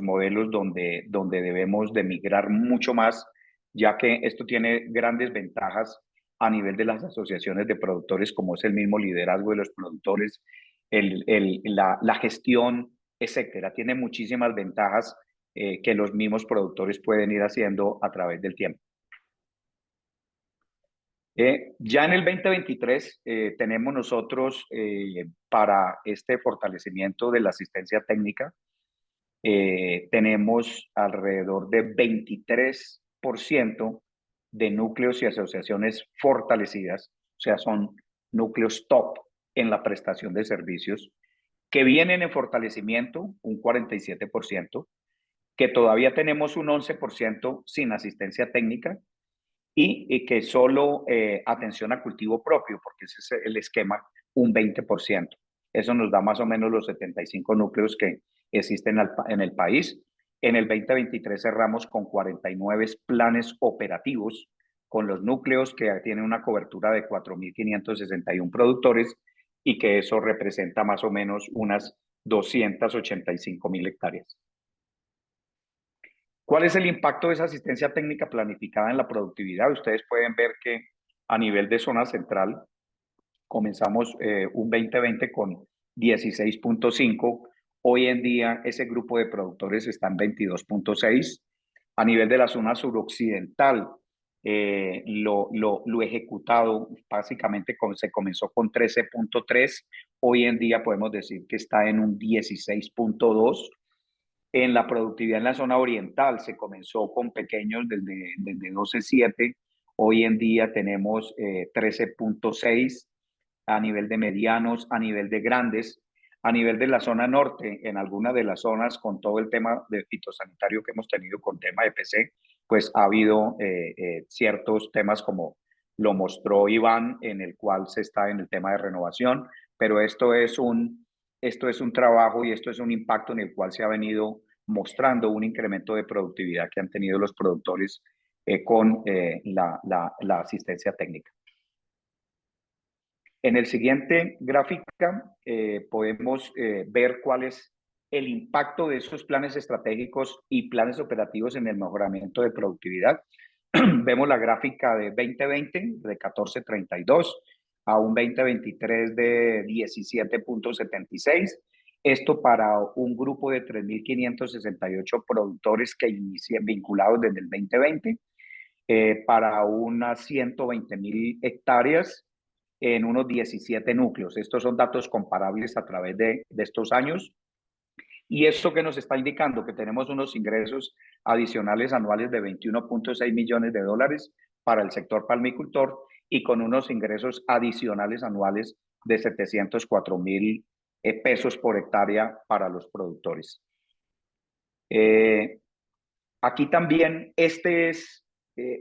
modelos donde debemos de migrar mucho más, ya que esto tiene grandes ventajas a nivel de las asociaciones de productores, como es el mismo liderazgo de los productores, la gestión, etcétera. Tiene muchísimas ventajas que los mismos productores pueden ir haciendo a través del tiempo. Ya en el 2023 tenemos nosotros para este fortalecimiento de la asistencia técnica, tenemos alrededor de 23% de núcleos y asociaciones fortalecidas, o sea, son núcleos top en la prestación de servicios, que vienen en fortalecimiento, un 47%, que todavía tenemos un 11% sin asistencia técnica, y que solo atención a cultivo propio, porque ese es el esquema, un 20%. Eso nos da más o menos los 75 núcleos que existen en el país. En el 2023 cerramos con 49 planes operativos con los núcleos que tienen una cobertura de 4.561 productores y que eso representa más o menos unas 285.000 hectáreas. ¿Cuál es el impacto de esa asistencia técnica planificada en la productividad? Ustedes pueden ver que a nivel de zona central comenzamos un 2020 con 16.5. Hoy en día ese grupo de productores está en 22.6. A nivel de la zona suroccidental, lo ejecutado básicamente se comenzó con 13.3. Hoy en día podemos decir que está en un 16.2. En la productividad en la zona oriental se comenzó con pequeños desde 12.7. Hoy en día tenemos 13.6 a nivel de medianos, a nivel de grandes. A nivel de la zona norte, en algunas de las zonas, con todo el tema de fitosanitario que hemos tenido con tema de PC, pues ha habido ciertos temas como lo mostró Iván, en el cual se está en el tema de renovación, pero esto es un trabajo y esto es un impacto en el cual se ha venido mostrando un incremento de productividad que han tenido los productores con la asistencia técnica. En el siguiente gráfica podemos ver cuál es el impacto de esos planes estratégicos y planes operativos en el mejoramiento de productividad. Vemos la gráfica de 2020 de 14.32 a un 2023 de 17.76. Esto para un grupo de 3.568 productores que inician vinculados desde el 2020, para unas 120.000 hectáreas en unos 17 núcleos. Estos son datos comparables a través de estos años. Y esto que nos está indicando que tenemos unos ingresos adicionales anuales de 21.6 millones de dólares para el sector palmicultor y con unos ingresos adicionales anuales de 704.000 pesos por hectárea para los productores. Aquí también este es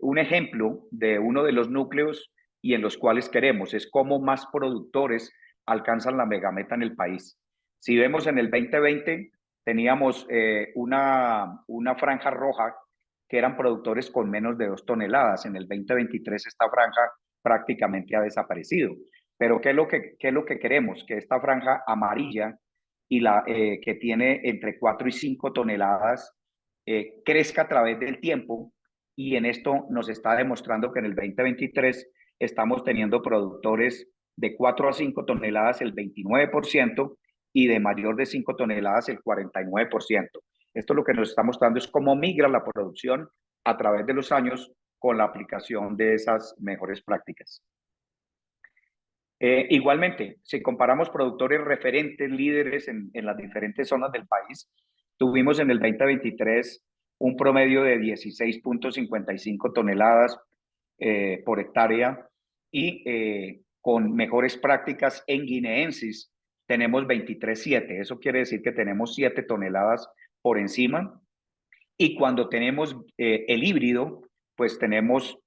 un ejemplo de uno de los núcleos y en los cuales queremos, es cómo más productores alcanzan la megameta en el país. Si vemos en el 2020, teníamos una franja roja que eran productores con menos de 2 toneladas. En el 2023 esta franja prácticamente ha desaparecido. Pero ¿qué es lo que queremos? Que esta franja amarilla y que tiene entre 4 y 5 toneladas crezca a través del tiempo, y en esto nos está demostrando que en el 2023 estamos teniendo productores de 4 a 5 toneladas el 29% y de mayor de 5 toneladas el 49%. Esto lo que nos está mostrando es cómo migra la producción a través de los años con la aplicación de esas mejores prácticas. Igualmente, si comparamos productores referentes, líderes en las diferentes zonas del país, tuvimos en el 2023 un promedio de 16.55 toneladas por hectárea y con mejores prácticas en guineensis tenemos 23.7. Eso quiere decir que tenemos 7 toneladas por encima. Y cuando tenemos el híbrido, pues tenemos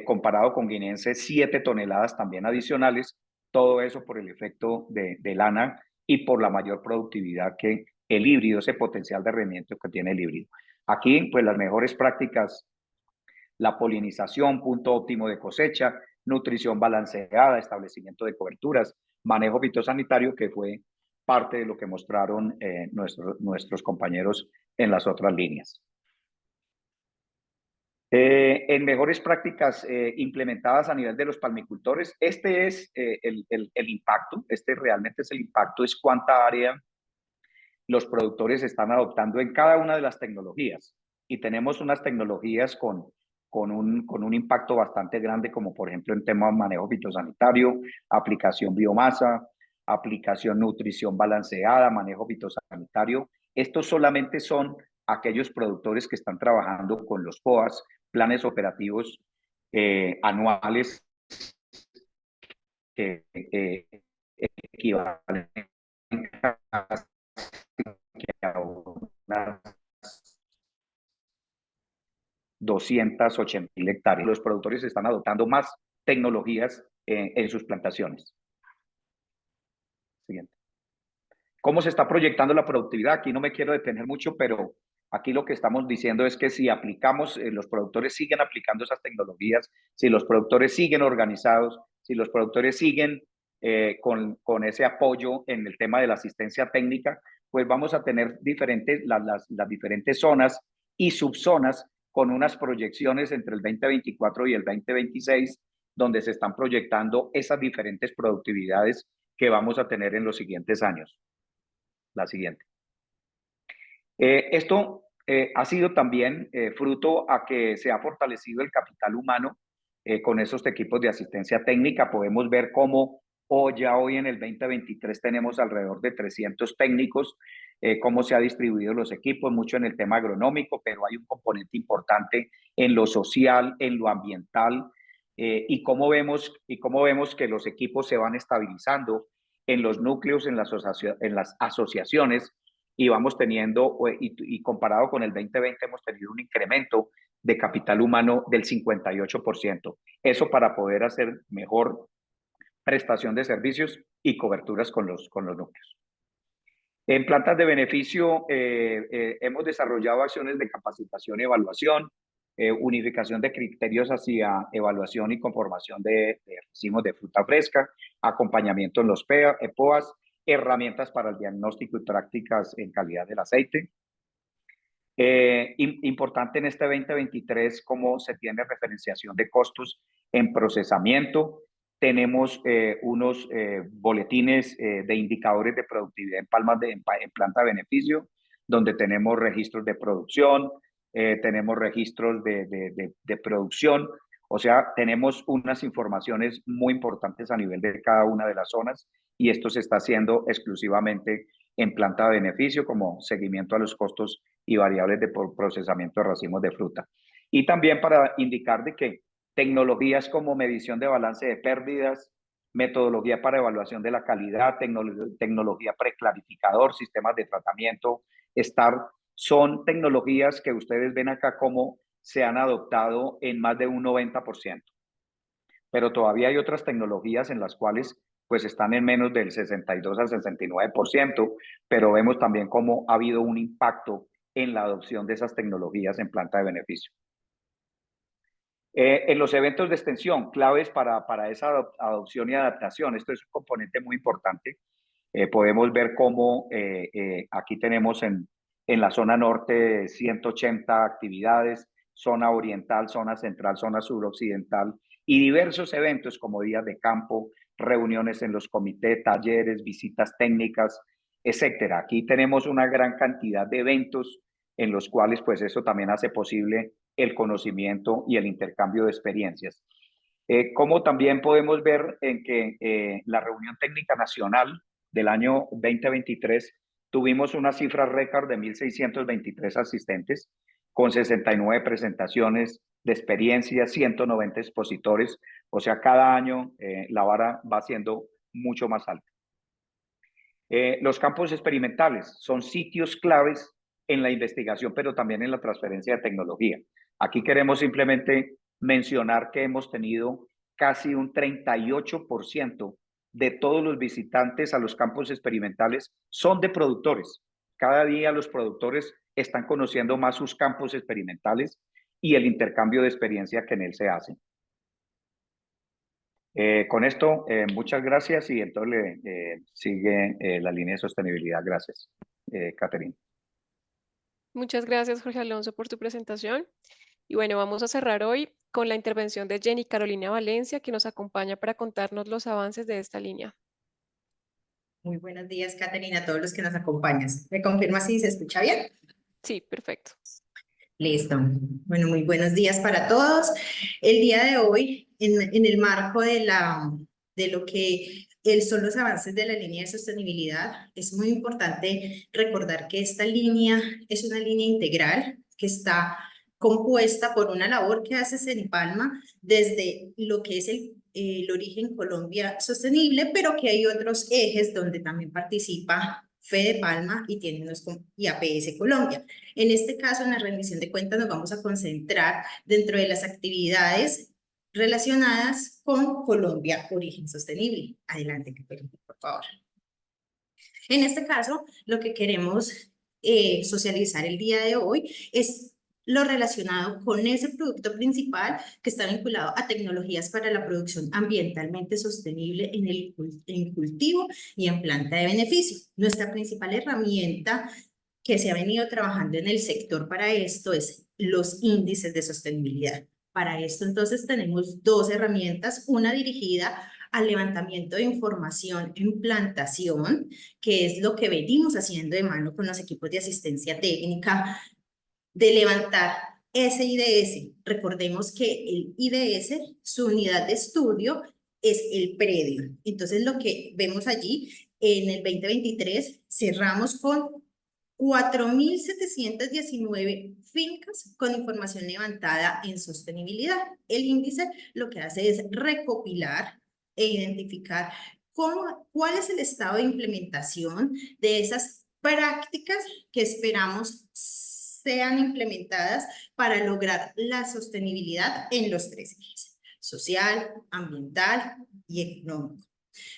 comparado con guineense, 7 toneladas también adicionales, todo eso por el efecto de lana y por la mayor productividad que el híbrido, ese potencial de rendimiento que tiene el híbrido. Aquí, pues las mejores prácticas, la polinización, punto óptimo de cosecha, nutrición balanceada, establecimiento de coberturas, manejo fitosanitario, que fue parte de lo que mostraron nuestros compañeros en las otras líneas. En mejores prácticas implementadas a nivel de los palmicultores, este es el impacto, este realmente es el impacto, es cuánta área los productores están adoptando en cada una de las tecnologías. Y tenemos unas tecnologías con un impacto bastante grande, como por ejemplo en tema de manejo fitosanitario, aplicación biomasa, aplicación nutrición balanceada, manejo fitosanitario. Estos solamente son aquellos productores que están trabajando con los POAs, planes operativos anuales que equivalen a unas 280.000 hectáreas. Los productores están adoptando más tecnologías en sus plantaciones. Siguiente. ¿Cómo se está proyectando la productividad? Aquí no me quiero detener mucho, pero aquí lo que estamos diciendo es que si aplicamos, los productores siguen aplicando esas tecnologías, si los productores siguen organizados, si los productores siguen con ese apoyo en el tema de la asistencia técnica, pues vamos a tener las diferentes zonas y subzonas con unas proyecciones entre el 2024 y el 2026, donde se están proyectando esas diferentes productividades que vamos a tener en los siguientes años. La siguiente. Esto ha sido también fruto a que se ha fortalecido el capital humano con esos equipos de asistencia técnica. Podemos ver cómo hoy en el 2023 tenemos alrededor de 300 técnicos, cómo se ha distribuido los equipos, mucho en el tema agronómico, pero hay un componente importante en lo social, en lo ambiental, y cómo vemos que los equipos se van estabilizando en los núcleos, en las asociaciones, y vamos teniendo, y comparado con el 2020, hemos tenido un incremento de capital humano del 58%. Eso para poder hacer mejor prestación de servicios y coberturas con los núcleos. En plantas de beneficio hemos desarrollado acciones de capacitación y evaluación, unificación de criterios hacia evaluación y conformación de racimos de fruta fresca, acompañamiento en los POAs, herramientas para el diagnóstico y prácticas en calidad del aceite. Importante en este 2023 cómo se tiene referenciación de costos en procesamiento. Tenemos unos boletines de indicadores de productividad en palmas en planta de beneficio, donde tenemos registros de producción, tenemos registros de producción, o sea, tenemos unas informaciones muy importantes a nivel de cada una de las zonas, y esto se está haciendo exclusivamente en planta de beneficio como seguimiento a los costos y variables de procesamiento de racimos de fruta. Y también para indicar de que tecnologías como medición de balance de pérdidas, metodología para evaluación de la calidad, tecnología preclarificador, sistemas de tratamiento, son tecnologías que ustedes ven acá como se han adoptado en más de un 90%. Pero todavía hay otras tecnologías en las cuales pues están en menos del 62 al 69%, pero vemos también cómo ha habido un impacto en la adopción de esas tecnologías en planta de beneficio. En los eventos de extensión, claves para esa adopción y adaptación, esto es un componente muy importante. Podemos ver cómo aquí tenemos en la zona norte 180 actividades, zona oriental, zona central, zona suroccidental, y diversos eventos como días de campo, reuniones en los comités, talleres, visitas técnicas, etcétera. Aquí tenemos una gran cantidad de eventos en los cuales pues eso también hace posible el conocimiento y el intercambio de experiencias. Como también podemos ver en que la reunión técnica nacional del año 2023 tuvimos una cifra récord de 1.623 asistentes con 69 presentaciones de experiencia, 190 expositores, o sea, cada año la vara va siendo mucho más alta. Los campos experimentales son sitios claves en la investigación, pero también en la transferencia de tecnología. Aquí queremos simplemente mencionar que hemos tenido casi un 38% de todos los visitantes a los campos experimentales son de productores. Cada día los productores están conociendo más sus campos experimentales y el intercambio de experiencia que en él se hace. Con esto, muchas gracias y entonces sigue la línea de sostenibilidad. Gracias, Catherine. Muchas gracias, Jorge Alonso, por tu presentación. Y bueno, vamos a cerrar hoy con la intervención de Jenny Carolina Valencia, que nos acompaña para contarnos los avances de esta línea. Muy buenos días, Caterina, a todos los que nos acompañan. ¿Me confirma si se escucha bien? Sí, perfecto. Listo. Bueno, muy buenos días para todos. El día de hoy, en el marco de lo que son los avances de la línea de sostenibilidad, es muy importante recordar que esta línea es una línea integral que está compuesta por una labor que hace Cenipalma desde lo que es el origen Colombia sostenible, pero que hay otros ejes donde también participa Fede Palma y APS Colombia. En este caso, en la rendición de cuentas, nos vamos a concentrar dentro de las actividades relacionadas con Colombia Origen Sostenible. Adelante, por favor. En este caso, lo que queremos socializar el día de hoy es lo relacionado con ese producto principal que está vinculado a tecnologías para la producción ambientalmente sostenible en cultivo y en planta de beneficio. Nuestra principal herramienta que se ha venido trabajando en el sector para esto es los índices de sostenibilidad. Para esto, entonces, tenemos dos herramientas, una dirigida al levantamiento de información en plantación, que es lo que venimos haciendo de mano con los equipos de asistencia técnica, de levantar ese IDS. Recordemos que el IDS, su unidad de estudio, es el predio. Entonces, lo que vemos allí, en el 2023, cerramos con 4.719 fincas con información levantada en sostenibilidad. El índice lo que hace es recopilar e identificar cuál es el estado de implementación de esas prácticas que esperamos sean implementadas para lograr la sostenibilidad en los tres ejes: social, ambiental y económico.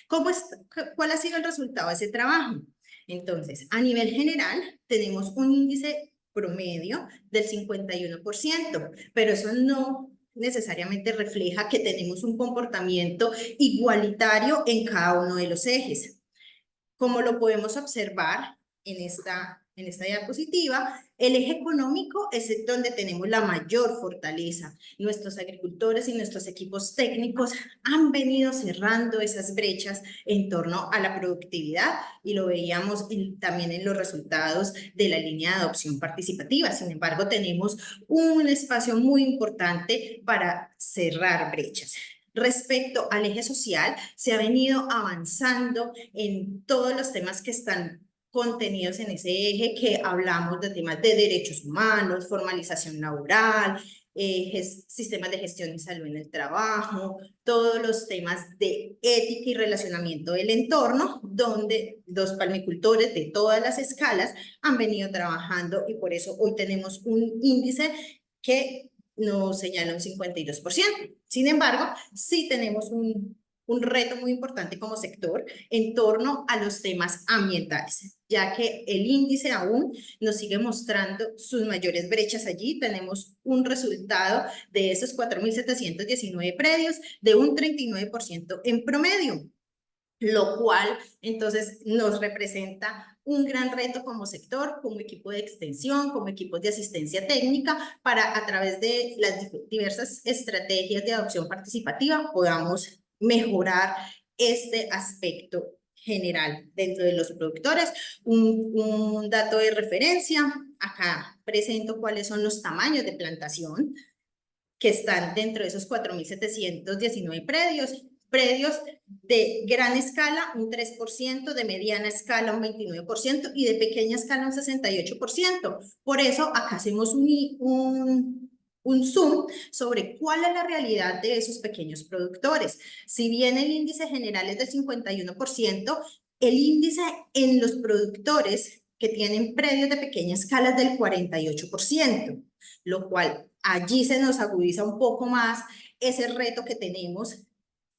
¿Cuál ha sido el resultado de ese trabajo? Entonces, a nivel general, tenemos un índice promedio del 51%, pero eso no necesariamente refleja que tenemos un comportamiento igualitario en cada uno de los ejes. Como lo podemos observar en esta diapositiva, el eje económico es donde tenemos la mayor fortaleza. Nuestros agricultores y nuestros equipos técnicos han venido cerrando esas brechas en torno a la productividad y lo veíamos también en los resultados de la línea de adopción participativa. Sin embargo, tenemos un espacio muy importante para cerrar brechas. Respecto al eje social, se ha venido avanzando en todos los temas que están contenidos en ese eje, que hablamos de temas de derechos humanos, formalización laboral, sistemas de gestión y salud en el trabajo, todos los temas de ética y relacionamiento del entorno, donde los palmicultores de todas las escalas han venido trabajando y por eso hoy tenemos un índice que nos señala un 52%. Sin embargo, sí tenemos un reto muy importante como sector en torno a los temas ambientales, ya que el índice aún nos sigue mostrando sus mayores brechas allí. Tenemos un resultado de esos 4.719 predios de un 39% en promedio, lo cual entonces nos representa un gran reto como sector, como equipo de extensión, como equipos de asistencia técnica, para a través de las diversas estrategias de adopción participativa podamos mejorar este aspecto general dentro de los productores. Un dato de referencia, acá presento cuáles son los tamaños de plantación que están dentro de esos 4.719 predios de gran escala un 3%, de mediana escala un 29% y de pequeña escala un 68%. Por eso acá hacemos un zoom sobre cuál es la realidad de esos pequeños productores. Si bien el índice general es del 51%, el índice en los productores que tienen predios de pequeña escala es del 48%. lo cual allí se nos agudiza un poco más ese reto que tenemos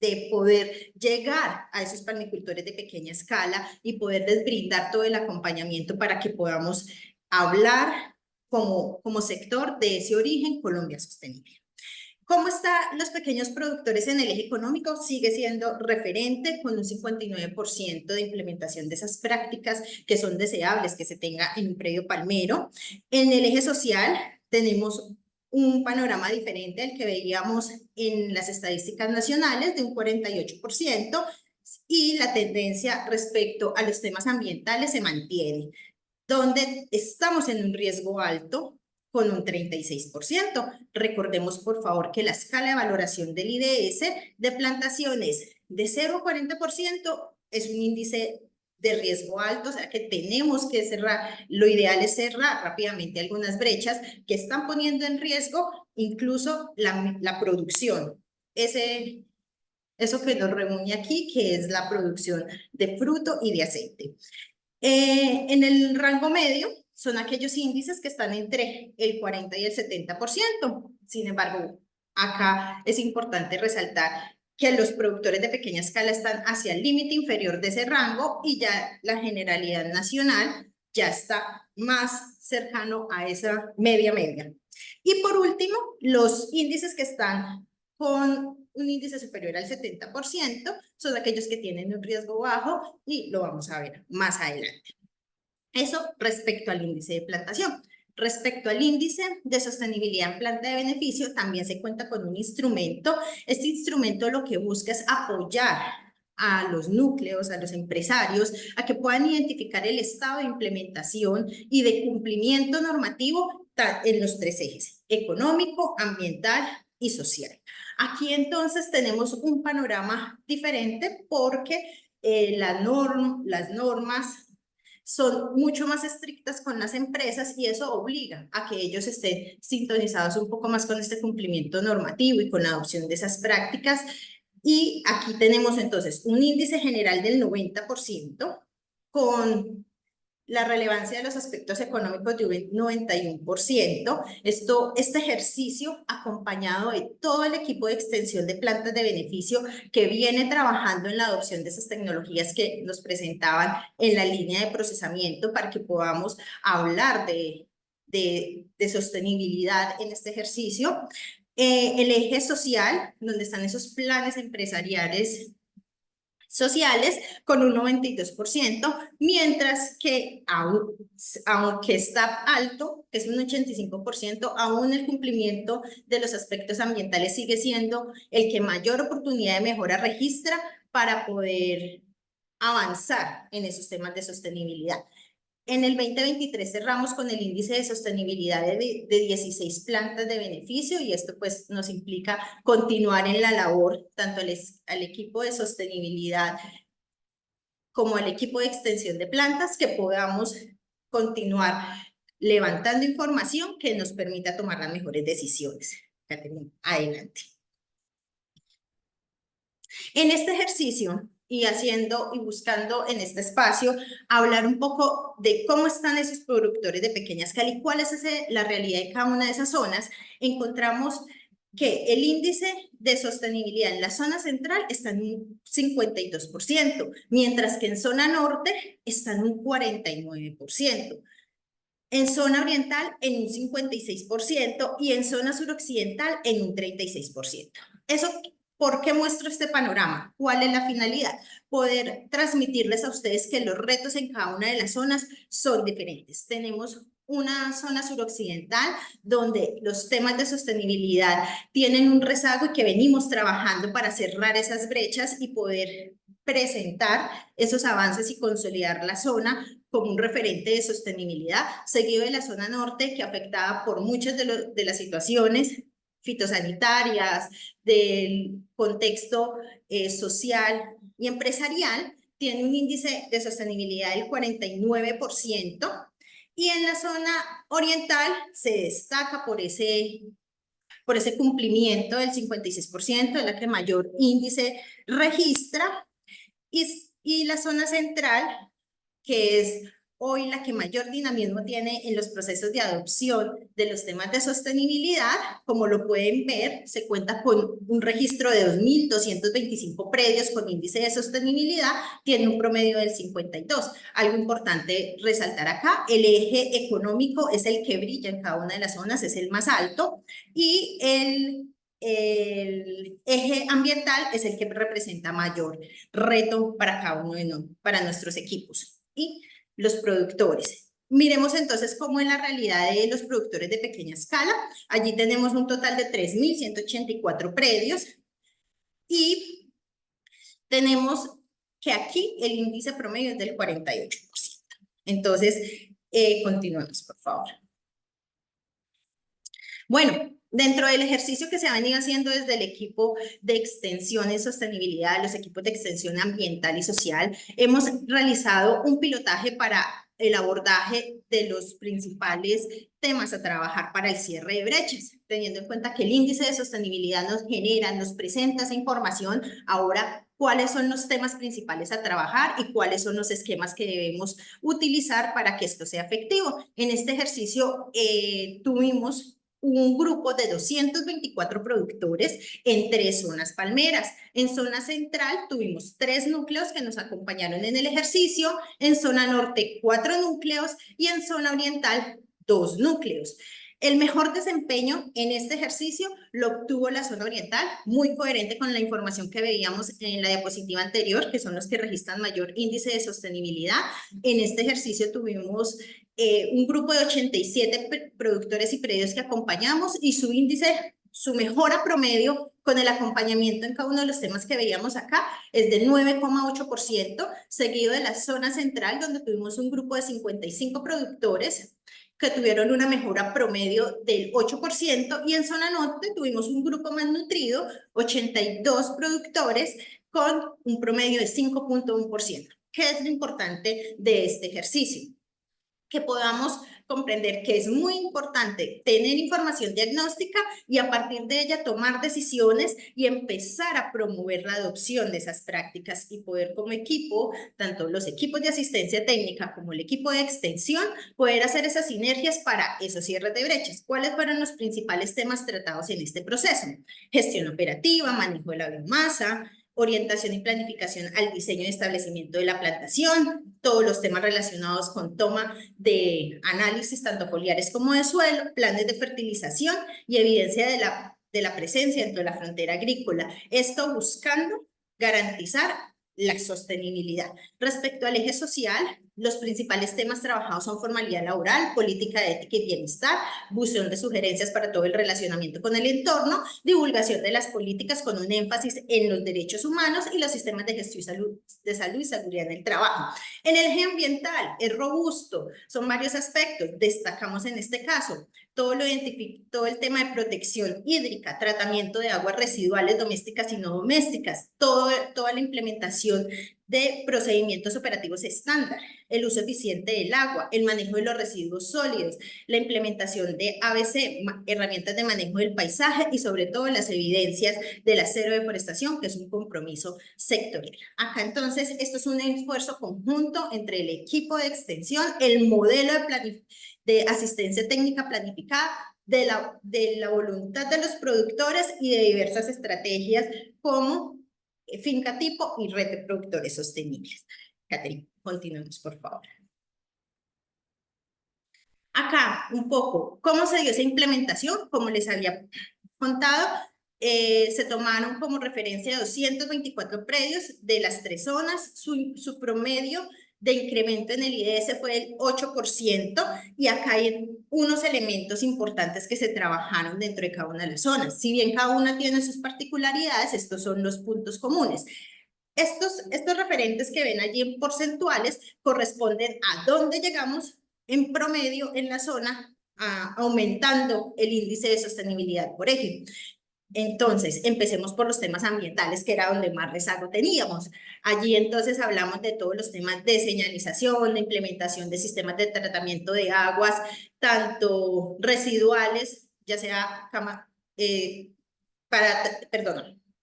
de poder llegar a esos palmicultores de pequeña escala y poderles brindar todo el acompañamiento para que podamos hablar como sector de ese origen Colombia Sostenible. ¿Cómo están los pequeños productores en el eje económico? Sigue siendo referente con un 59% de implementación de esas prácticas que son deseables que se tenga en un predio palmero. En el eje social tenemos un panorama diferente al que veíamos en las estadísticas nacionales de un 48%, y la tendencia respecto a los temas ambientales se mantiene, donde estamos en un riesgo alto con un 36%. Recordemos, por favor, que la escala de valoración del IDS de plantaciones de 0 a 40% es un índice de riesgo alto, o sea que tenemos que cerrar, lo ideal es cerrar rápidamente algunas brechas que están poniendo en riesgo incluso la producción. Eso que nos reúne aquí, que es la producción de fruto y de aceite. En el rango medio son aquellos índices que están entre el 40 y el 70%. Sin embargo, acá es importante resaltar que los productores de pequeña escala están hacia el límite inferior de ese rango y ya la generalidad nacional ya está más cercano a esa media. Y por último, los índices que están con un índice superior al 70% son aquellos que tienen un riesgo bajo y lo vamos a ver más adelante. Eso respecto al índice de plantación. Respecto al índice de sostenibilidad en planta de beneficio, también se cuenta con un instrumento. Este instrumento lo que busca es apoyar a los núcleos, a los empresarios, a que puedan identificar el estado de implementación y de cumplimiento normativo en los tres ejes: económico, ambiental y social. Aquí entonces tenemos un panorama diferente porque las normas son mucho más estrictas con las empresas y eso obliga a que ellos estén sintonizados un poco más con este cumplimiento normativo y con la adopción de esas prácticas. Y aquí tenemos entonces un índice general del 90% con la relevancia de los aspectos económicos de un 91%. Este ejercicio acompañado de todo el equipo de extensión de plantas de beneficio que viene trabajando en la adopción de esas tecnologías que nos presentaban en la línea de procesamiento para que podamos hablar de sostenibilidad en este ejercicio. El eje social, donde están esos planes empresariales sociales con un 92%, mientras que aunque está alto, que es un 85%, aún el cumplimiento de los aspectos ambientales sigue siendo el que mayor oportunidad de mejora registra para poder avanzar en esos temas de sostenibilidad. En el 2023 cerramos con el índice de sostenibilidad de 16 plantas de beneficio y esto pues nos implica continuar en la labor tanto al equipo de sostenibilidad como al equipo de extensión de plantas, que podamos continuar levantando información que nos permita tomar las mejores decisiones. Caterina, adelante. En este ejercicio y buscando en este espacio, hablar un poco de cómo están esos productores de pequeña escala y cuál es la realidad de cada una de esas zonas, encontramos que el índice de sostenibilidad en la zona central está en un 52%, mientras que en zona norte está en un 49%. En zona oriental en un 56% y en zona suroccidental en un 36%. ¿Por qué muestro este panorama? ¿Cuál es la finalidad? Poder transmitirles a ustedes que los retos en cada una de las zonas son diferentes. Tenemos una zona suroccidental donde los temas de sostenibilidad tienen un rezago y que venimos trabajando para cerrar esas brechas y poder presentar esos avances y consolidar la zona como un referente de sostenibilidad, seguido de la zona norte, que afectada por muchas de las situaciones fitosanitarias, del contexto social y empresarial, tiene un índice de sostenibilidad del 49%, y en la zona oriental se destaca por ese cumplimiento del 56%, es la que mayor índice registra, y la zona central, que es hoy la que mayor dinamismo tiene en los procesos de adopción de los temas de sostenibilidad. Como lo pueden ver, se cuenta con un registro de 2.225 predios con índice de sostenibilidad, tiene un promedio del 52. Algo importante resaltar acá, el eje económico es el que brilla en cada una de las zonas, es el más alto, y el eje ambiental es el que representa mayor reto para cada uno para nuestros equipos. Y los productores. Miremos entonces cómo es la realidad de los productores de pequeña escala. Allí tenemos un total de 3.184 predios y tenemos que aquí el índice promedio es del 48%. Entonces, continuemos, por favor. Bueno, dentro del ejercicio que se ha venido haciendo desde el equipo de extensión en sostenibilidad, los equipos de extensión ambiental y social, hemos realizado un pilotaje para el abordaje de los principales temas a trabajar para el cierre de brechas, teniendo en cuenta que el índice de sostenibilidad nos presenta esa información. Ahora, cuáles son los temas principales a trabajar y cuáles son los esquemas que debemos utilizar para que esto sea efectivo. En este ejercicio tuvimos un grupo de 224 productores en 3 zonas palmeras. En zona central tuvimos 3 núcleos que nos acompañaron en el ejercicio, en zona norte 4 núcleos y en zona oriental 2 núcleos. El mejor desempeño en este ejercicio lo obtuvo la zona oriental, muy coherente con la información que veíamos en la diapositiva anterior, que son los que registran mayor índice de sostenibilidad. En este ejercicio tuvimos un grupo de 87 productores y predios que acompañamos y su índice, su mejora promedio con el acompañamiento en cada uno de los temas que veíamos acá es del 9,8%, seguido de la zona central, donde tuvimos un grupo de 55 productores que tuvieron una mejora promedio del 8%, y en zona norte tuvimos un grupo más nutrido, 82 productores, con un promedio de 5,1%. ¿Qué es lo importante de este ejercicio? Que podamos comprender que es muy importante tener información diagnóstica y a partir de ella tomar decisiones y empezar a promover la adopción de esas prácticas y poder como equipo, tanto los equipos de asistencia técnica como el equipo de extensión, poder hacer esas sinergias para esos cierres de brechas. ¿Cuáles fueron los principales temas tratados en este proceso? Gestión operativa, manejo de la biomasa, orientación y planificación al diseño y establecimiento de la plantación, todos los temas relacionados con toma de análisis tanto foliares como de suelo, planes de fertilización y evidencia de la presencia dentro de la frontera agrícola. Esto buscando garantizar la sostenibilidad. Respecto al eje social, los principales temas trabajados son formalidad laboral, política de ética y bienestar, buzón de sugerencias para todo el relacionamiento con el entorno, divulgación de las políticas con un énfasis en los derechos humanos y los sistemas de gestión de salud y seguridad en el trabajo. En el eje ambiental es robusto, son varios aspectos, destacamos en este caso todo el tema de protección hídrica, tratamiento de aguas residuales domésticas y no domésticas, toda la implementación de procedimientos operativos estándar, el uso eficiente del agua, el manejo de los residuos sólidos, la implementación de ABC, herramientas de manejo del paisaje y sobre todo las evidencias de la cero deforestación, que es un compromiso sectorial. Acá entonces esto es un esfuerzo conjunto entre el equipo de extensión, el modelo de asistencia técnica planificada, de la voluntad de los productores y de diversas estrategias como finca tipo y red de productores sostenibles. Catherine, continuemos, por favor. Acá, un poco, ¿cómo se dio esa implementación? Como les había contado, se tomaron como referencia 224 predios de las 3 zonas, su promedio de incremento en el IDS fue del 8%, y acá hay unos elementos importantes que se trabajaron dentro de cada una de las zonas. Si bien cada una tiene sus particularidades, estos son los puntos comunes. Estos referentes que ven allí en porcentuales corresponden a dónde llegamos en promedio en la zona, aumentando el índice de sostenibilidad por eje. Entonces, empecemos por los temas ambientales, que era donde más rezago teníamos. Allí entonces hablamos de todos los temas de señalización, de implementación de sistemas de tratamiento de aguas, tanto residuales, ya sea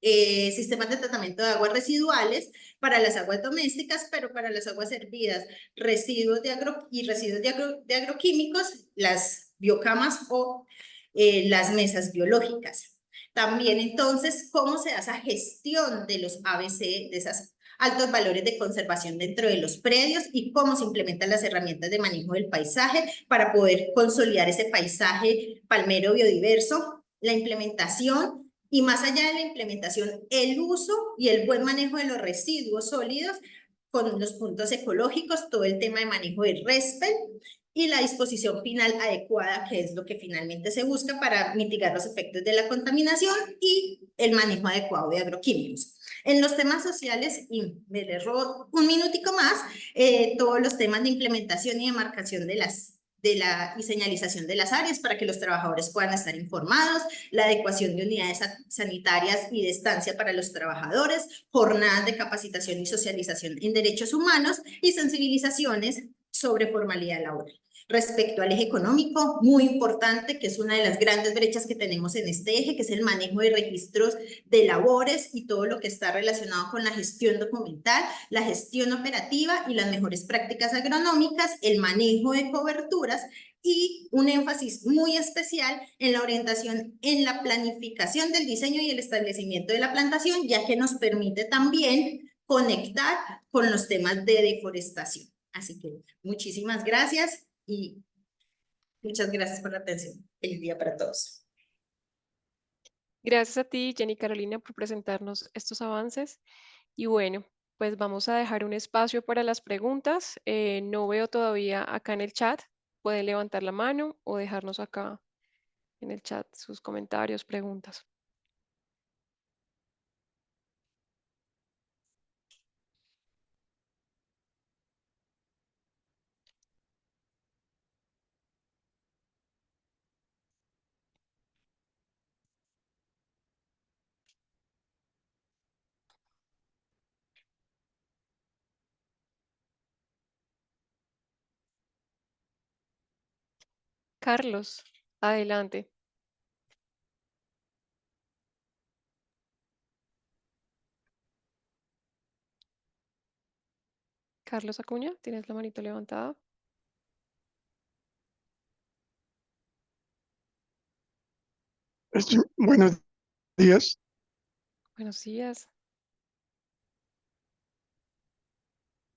sistemas de tratamiento de aguas residuales para las aguas domésticas, pero para las aguas servidas, residuos de agroquímicos, las biocamas o las mesas biológicas. También entonces, cómo se hace esa gestión de los ABC, de esos altos valores de conservación dentro de los predios y cómo se implementan las herramientas de manejo del paisaje para poder consolidar ese paisaje palmero biodiverso, la implementación y más allá de la implementación, el uso y el buen manejo de los residuos sólidos con los puntos ecológicos, todo el tema de manejo del RESPEL y la disposición final adecuada, que es lo que finalmente se busca para mitigar los efectos de la contaminación y el manejo adecuado de agroquímicos. En los temas sociales, y me le robo un minutico más, todos los temas de implementación y demarcación y señalización de las áreas para que los trabajadores puedan estar informados, la adecuación de unidades sanitarias y de estancia para los trabajadores, jornadas de capacitación y socialización en derechos humanos y sensibilizaciones sobre formalidad laboral. Respecto al eje económico, muy importante, que es una de las grandes brechas que tenemos en este eje, que es el manejo de registros de labores y todo lo que está relacionado con la gestión documental, la gestión operativa y las mejores prácticas agronómicas, el manejo de coberturas y un énfasis muy especial en la orientación en la planificación del diseño y el establecimiento de la plantación, ya que nos permite también conectar con los temas de deforestación. Así que muchísimas gracias. Y muchas gracias por la atención. Feliz día para todos. Gracias a ti, Jenny Carolina, por presentarnos estos avances. Y bueno, pues vamos a dejar un espacio para las preguntas. No veo todavía acá en el chat. Pueden levantar la mano o dejarnos acá en el chat sus comentarios, preguntas. Carlos, adelante. Carlos Acuña, tienes la manito levantada. Buenos días. Buenos días.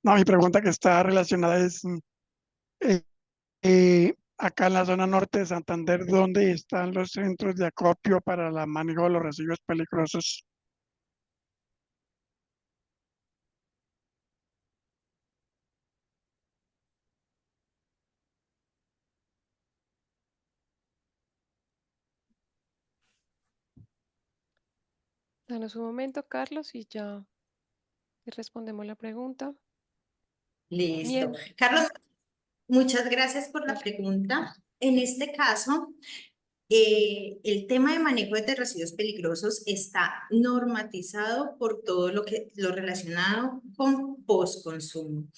No, mi pregunta que está relacionada es, acá en la zona norte de Santander, ¿dónde están los centros de acopio para el manejo de los residuos peligrosos? Danos un momento, Carlos, y ya te respondemos la pregunta. Listo. Bien. Carlos, muchas gracias por la pregunta. En este caso, el tema de manejo de residuos peligrosos está normatizado por todo lo relacionado con postconsumo.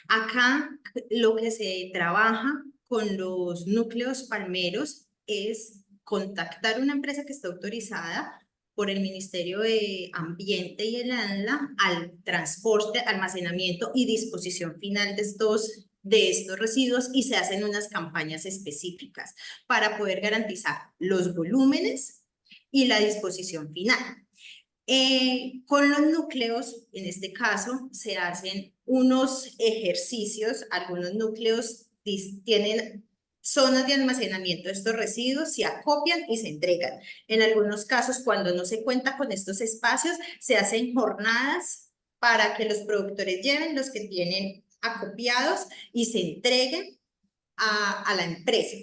Acá lo que se trabaja con los núcleos palmeros es contactar una empresa que está autorizada por el Ministerio de Ambiente y el ANLA al transporte, almacenamiento y disposición final de estos residuos y se hacen unas campañas específicas para poder garantizar los volúmenes y la disposición final. Con los núcleos, en este caso, se hacen unos ejercicios. Algunos núcleos tienen zonas de almacenamiento de estos residuos, se acopian y se entregan. En algunos casos, cuando no se cuenta con estos espacios, se hacen jornadas para que los productores lleven los que tienen acopiados y se entreguen a la empresa.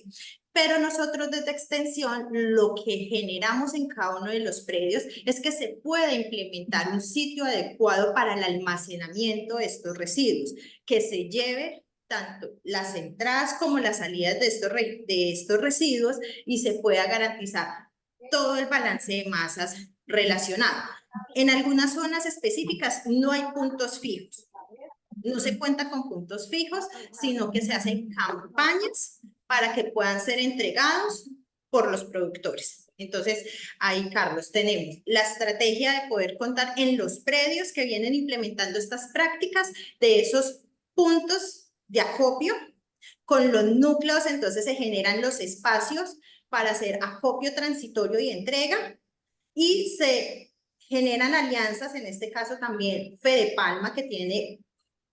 Pero nosotros desde Extensión lo que generamos en cada uno de los predios es que se pueda implementar un sitio adecuado para el almacenamiento de estos residuos, que se lleve tanto las entradas como las salidas de estos residuos y se pueda garantizar todo el balance de masas relacionado. En algunas zonas específicas no hay puntos fijos. No se cuenta con puntos fijos, sino que se hacen campañas para que puedan ser entregados por los productores. Entonces, ahí, Carlos, tenemos la estrategia de poder contar en los predios que vienen implementando estas prácticas de esos puntos de acopio con los núcleos, entonces se generan los espacios para hacer acopio transitorio y entrega y se generan alianzas, en este caso también Fede Palma, que tiene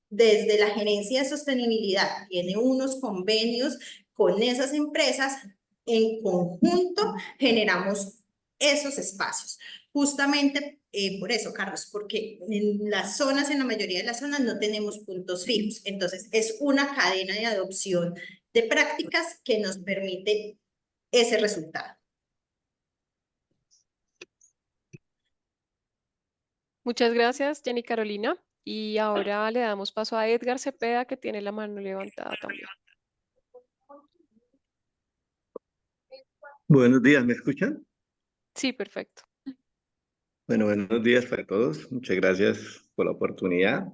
desde la gerencia de sostenibilidad, tiene unos convenios con esas empresas, en conjunto generamos esos espacios. Justamente por eso, Carlos, porque en las zonas, en la mayoría de las zonas no tenemos puntos fijos. Entonces, es una cadena de adopción de prácticas que nos permite ese resultado. Muchas gracias, Jenny Carolina. Y ahora le damos paso a Edgar Cepeda, que tiene la mano levantada también. Buenos días, ¿me escuchan? Sí, perfecto. Bueno, buenos días para todos. Muchas gracias por la oportunidad.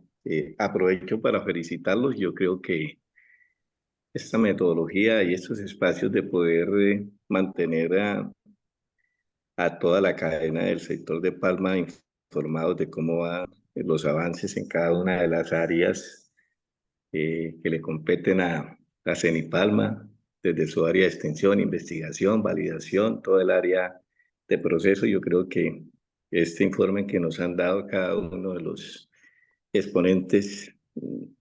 Aprovecho para felicitarlos. Yo creo que esta metodología y estos espacios de poder mantener a toda la cadena del sector de Palma informados de cómo van los avances en cada una de las áreas que le competen a Cenipalma, desde su área de extensión, investigación, validación, todo el área de proceso. Yo creo que este informe que nos han dado cada uno de los exponentes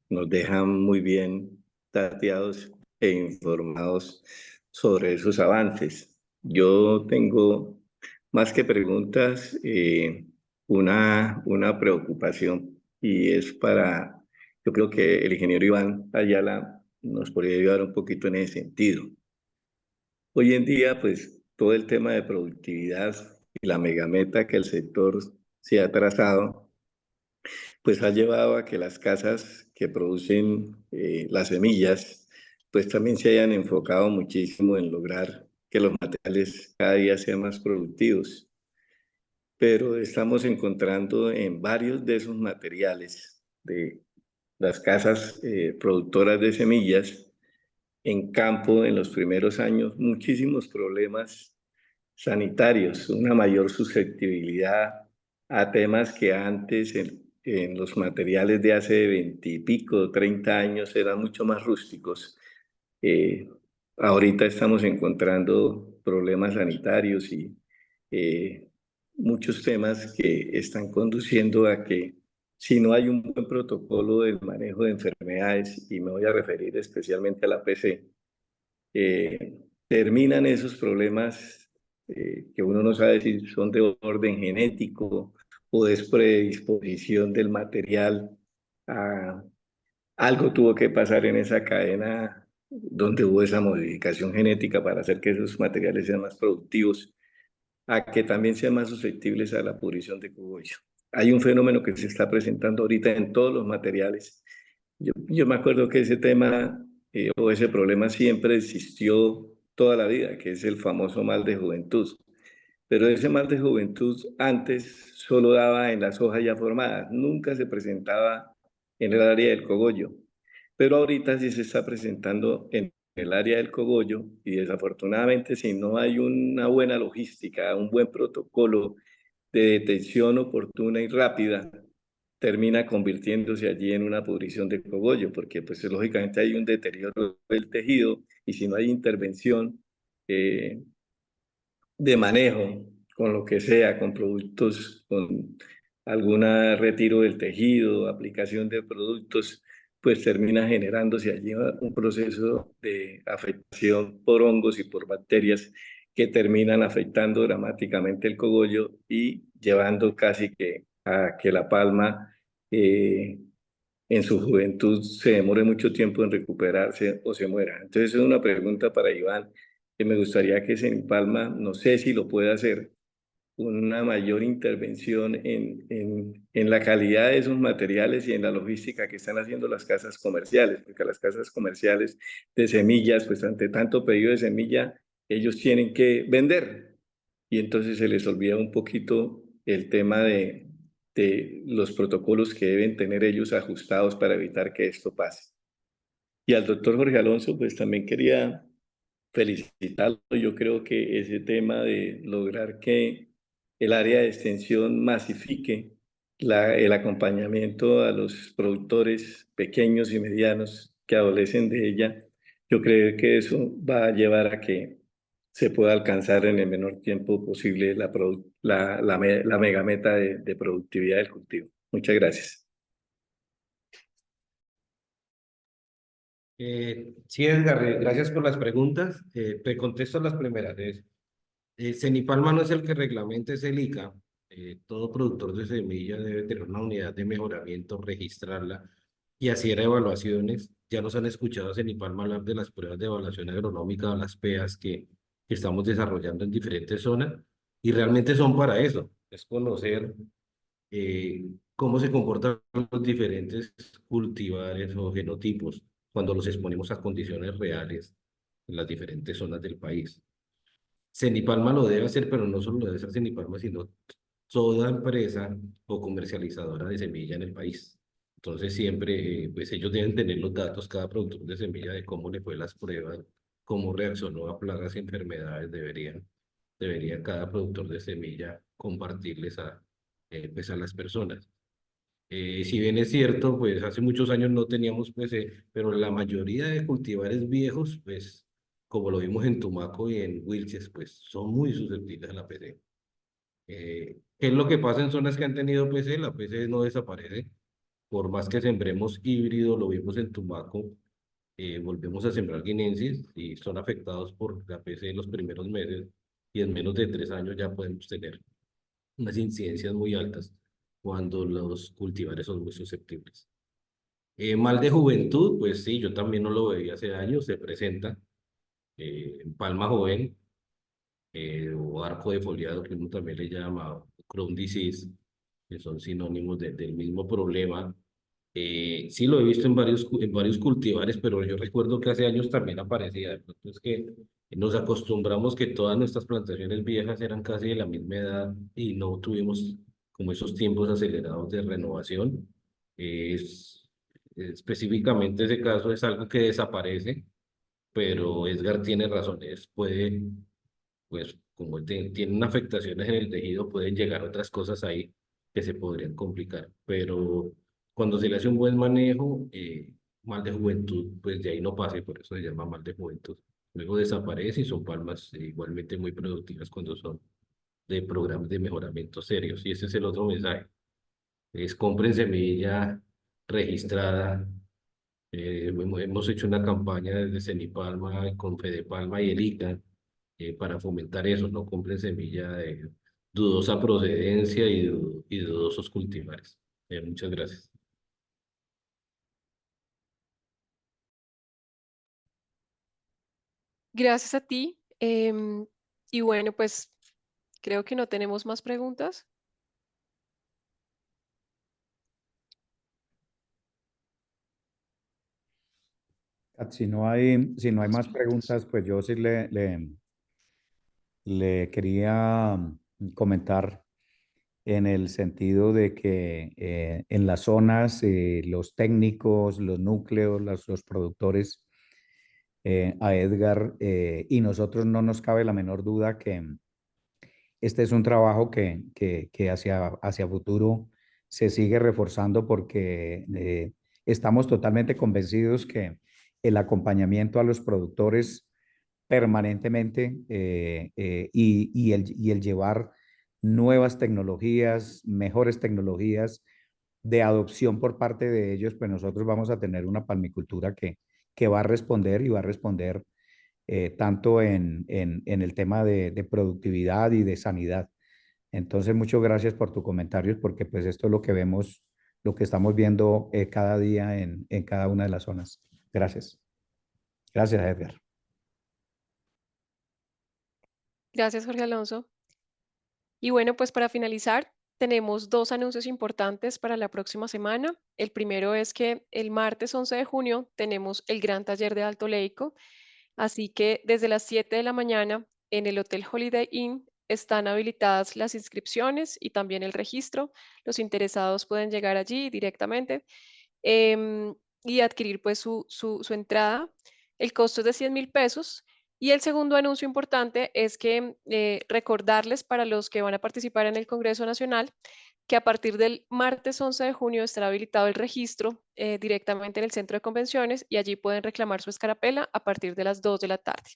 nos deja muy bien tateados e informados sobre esos avances. Yo tengo más que preguntas, una preocupación, y es para, yo creo que el ingeniero Iván Ayala nos podría ayudar un poquito en ese sentido. Hoy en día, pues, todo el tema de productividad y la megameta que el sector se ha trazado, pues ha llevado a que las casas que producen las semillas, pues también se hayan enfocado muchísimo en lograr que los materiales cada día sean más productivos. Pero estamos encontrando en varios de esos materiales de las casas productoras de semillas en campo en los primeros años muchísimos problemas sanitarios, una mayor susceptibilidad a temas que antes en los materiales de hace 20 y pico, 30 años eran mucho más rústicos. Ahorita estamos encontrando problemas sanitarios y muchos temas que están conduciendo a que si no hay un buen protocolo del manejo de enfermedades, y me voy a referir especialmente a la PC, terminan esos problemas que uno no sabe si son de orden genético o de predisposición del material. Algo tuvo que pasar en esa cadena donde hubo esa modificación genética para hacer que esos materiales sean más productivos, a que también sean más susceptibles a la pudrición de cogollo. Hay un fenómeno que se está presentando ahorita en todos los materiales. Yo me acuerdo que ese tema o ese problema siempre existió toda la vida, que es el famoso mal de juventud. Pero ese mal de juventud antes solo daba en las hojas ya formadas, nunca se presentaba en el área del cogollo. Pero ahorita sí se está presentando en el área del cogollo, y desafortunadamente si no hay una buena logística, un buen protocolo de detención oportuna y rápida, termina convirtiéndose allí en una pudrición de cogollo, porque pues lógicamente hay un deterioro del tejido, y si no hay intervención de manejo, con lo que sea, con productos, con algún retiro del tejido, aplicación de productos, pues termina generándose allí un proceso de afectación por hongos y por bacterias que terminan afectando dramáticamente el cogollo y llevando casi que a que la palma en su juventud se demore mucho tiempo en recuperarse o se muera. Entonces es una pregunta para Iván, que me gustaría que Cenipalma, no sé si lo puede hacer, una mayor intervención en la calidad de esos materiales y en la logística que están haciendo las casas comerciales, porque las casas comerciales de semillas, pues ante tanto pedido de semilla, ellos tienen que vender, y entonces se les olvida un poquito el tema de los protocolos que deben tener ellos ajustados para evitar que esto pase. Y al doctor Jorge Alonso, pues también quería felicitarlo. Yo creo que ese tema de lograr que el área de extensión masifique el acompañamiento a los productores pequeños y medianos que adolecen de ella, yo creo que eso va a llevar a que se pueda alcanzar en el menor tiempo posible la mega meta de productividad del cultivo. Muchas gracias. Sí, Edgar, gracias por las preguntas. Te contesto las primeras. Cenipalma no es el que reglamenta, es el ICA. Todo productor de semilla debe tener una unidad de mejoramiento, registrarla y hacer evaluaciones. Ya nos han escuchado a Cenipalma hablar de las pruebas de evaluación agronómica o las PEAs que estamos desarrollando en diferentes zonas y realmente son para eso, es conocer cómo se comportan los diferentes cultivares o genotipos cuando los exponemos a condiciones reales en las diferentes zonas del país. Cenipalma lo debe hacer, pero no solo lo debe hacer Cenipalma, sino toda empresa o comercializadora de semilla en el país. Entonces siempre, pues ellos deben tener los datos, cada productor de semilla, de cómo le fue las pruebas, cómo reaccionó a plagas y enfermedades, debería cada productor de semilla compartirles pues a las personas. Si bien es cierto, pues hace muchos años no teníamos PC, pero la mayoría de cultivares viejos, pues como lo vimos en Tumaco y en Wilches, pues son muy susceptibles a la PC. ¿Qué es lo que pasa en zonas que han tenido PC? La PC no desaparece. Por más que sembremos híbrido, lo vimos en Tumaco, volvemos a sembrar guinensis y son afectados por la PC en los primeros meses y en menos de 3 años ya podemos tener unas incidencias muy altas cuando los cultivares son muy susceptibles. Mal de juventud, pues sí, yo también no lo veía hace años, se presenta en palma joven o arco de foliado, que uno también le llama Crohn disease, que son sinónimos del mismo problema. Sí lo he visto en varios cultivares, pero yo recuerdo que hace años también aparecía. De pronto es que nos acostumbramos que todas nuestras plantaciones viejas eran casi de la misma edad y no tuvimos como esos tiempos acelerados de renovación. Es, específicamente ese caso es algo que desaparece, pero Edgar tiene razones. Pues como tienen afectaciones en el tejido, pueden llegar otras cosas ahí que se podrían complicar. Pero cuando se le hace un buen manejo, mal de juventud, pues de ahí no pasa y por eso se llama mal de juventud. Luego desaparece y son palmas igualmente muy productivas cuando son de programas de mejoramiento serios. Y ese es el otro mensaje. Es compren semilla registrada. Hemos hecho una campaña desde Cenipalma con Fedepalma y el ICA para fomentar eso, no compren semilla de dudosa procedencia y dudosos cultivares. Muchas gracias. Gracias a ti. Y bueno, pues creo que no tenemos más preguntas. Si no hay más preguntas, pues yo sí le quería comentar en el sentido de que en las zonas, los técnicos, los núcleos, los productores, a Edgar y nosotros no nos cabe la menor duda que este es un trabajo que hacia futuro se sigue reforzando porque estamos totalmente convencidos que el acompañamiento a los productores permanentemente y el llevar nuevas tecnologías, mejores tecnologías de adopción por parte de ellos, pues nosotros vamos a tener una palmicultura que va a responder y va a responder tanto en el tema de productividad y de sanidad. Entonces, muchas gracias por tus comentarios, porque pues esto es lo que vemos, lo que estamos viendo cada día en cada una de las zonas. Gracias. Gracias, Edgar. Gracias, Jorge Alonso. Y bueno, pues para finalizar, tenemos dos anuncios importantes para la próxima semana. El primero es que el martes 11 de junio tenemos el gran taller de Alto Leico, así que desde las 7 de la mañana en el Hotel Holiday Inn están habilitadas las inscripciones y también el registro. Los interesados pueden llegar allí directamente em, y adquirir pues su entrada. El costo es de 100.000 pesos. Y el segundo anuncio importante es que recordarles para los que van a participar en el Congreso Nacional que a partir del martes 11 de junio estará habilitado el registro directamente en el centro de convenciones y allí pueden reclamar su escarapela a partir de las 2 de la tarde.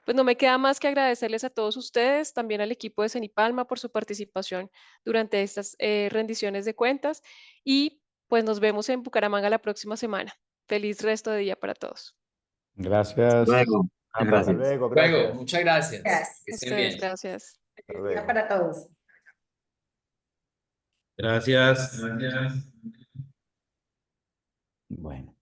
Pues no me queda más que agradecerles a todos ustedes, también al equipo de Cenipalma por su participación durante estas rendiciones de cuentas y pues nos vemos en Bucaramanga la próxima semana. Feliz resto de día para todos. Gracias. Luego, Hasta gracias. luego, Luego, gracias. muchas gracias. Gracias. Que A estén ustedes, bien. gracias. Hasta Ya luego. para todos. Gracias. Bueno.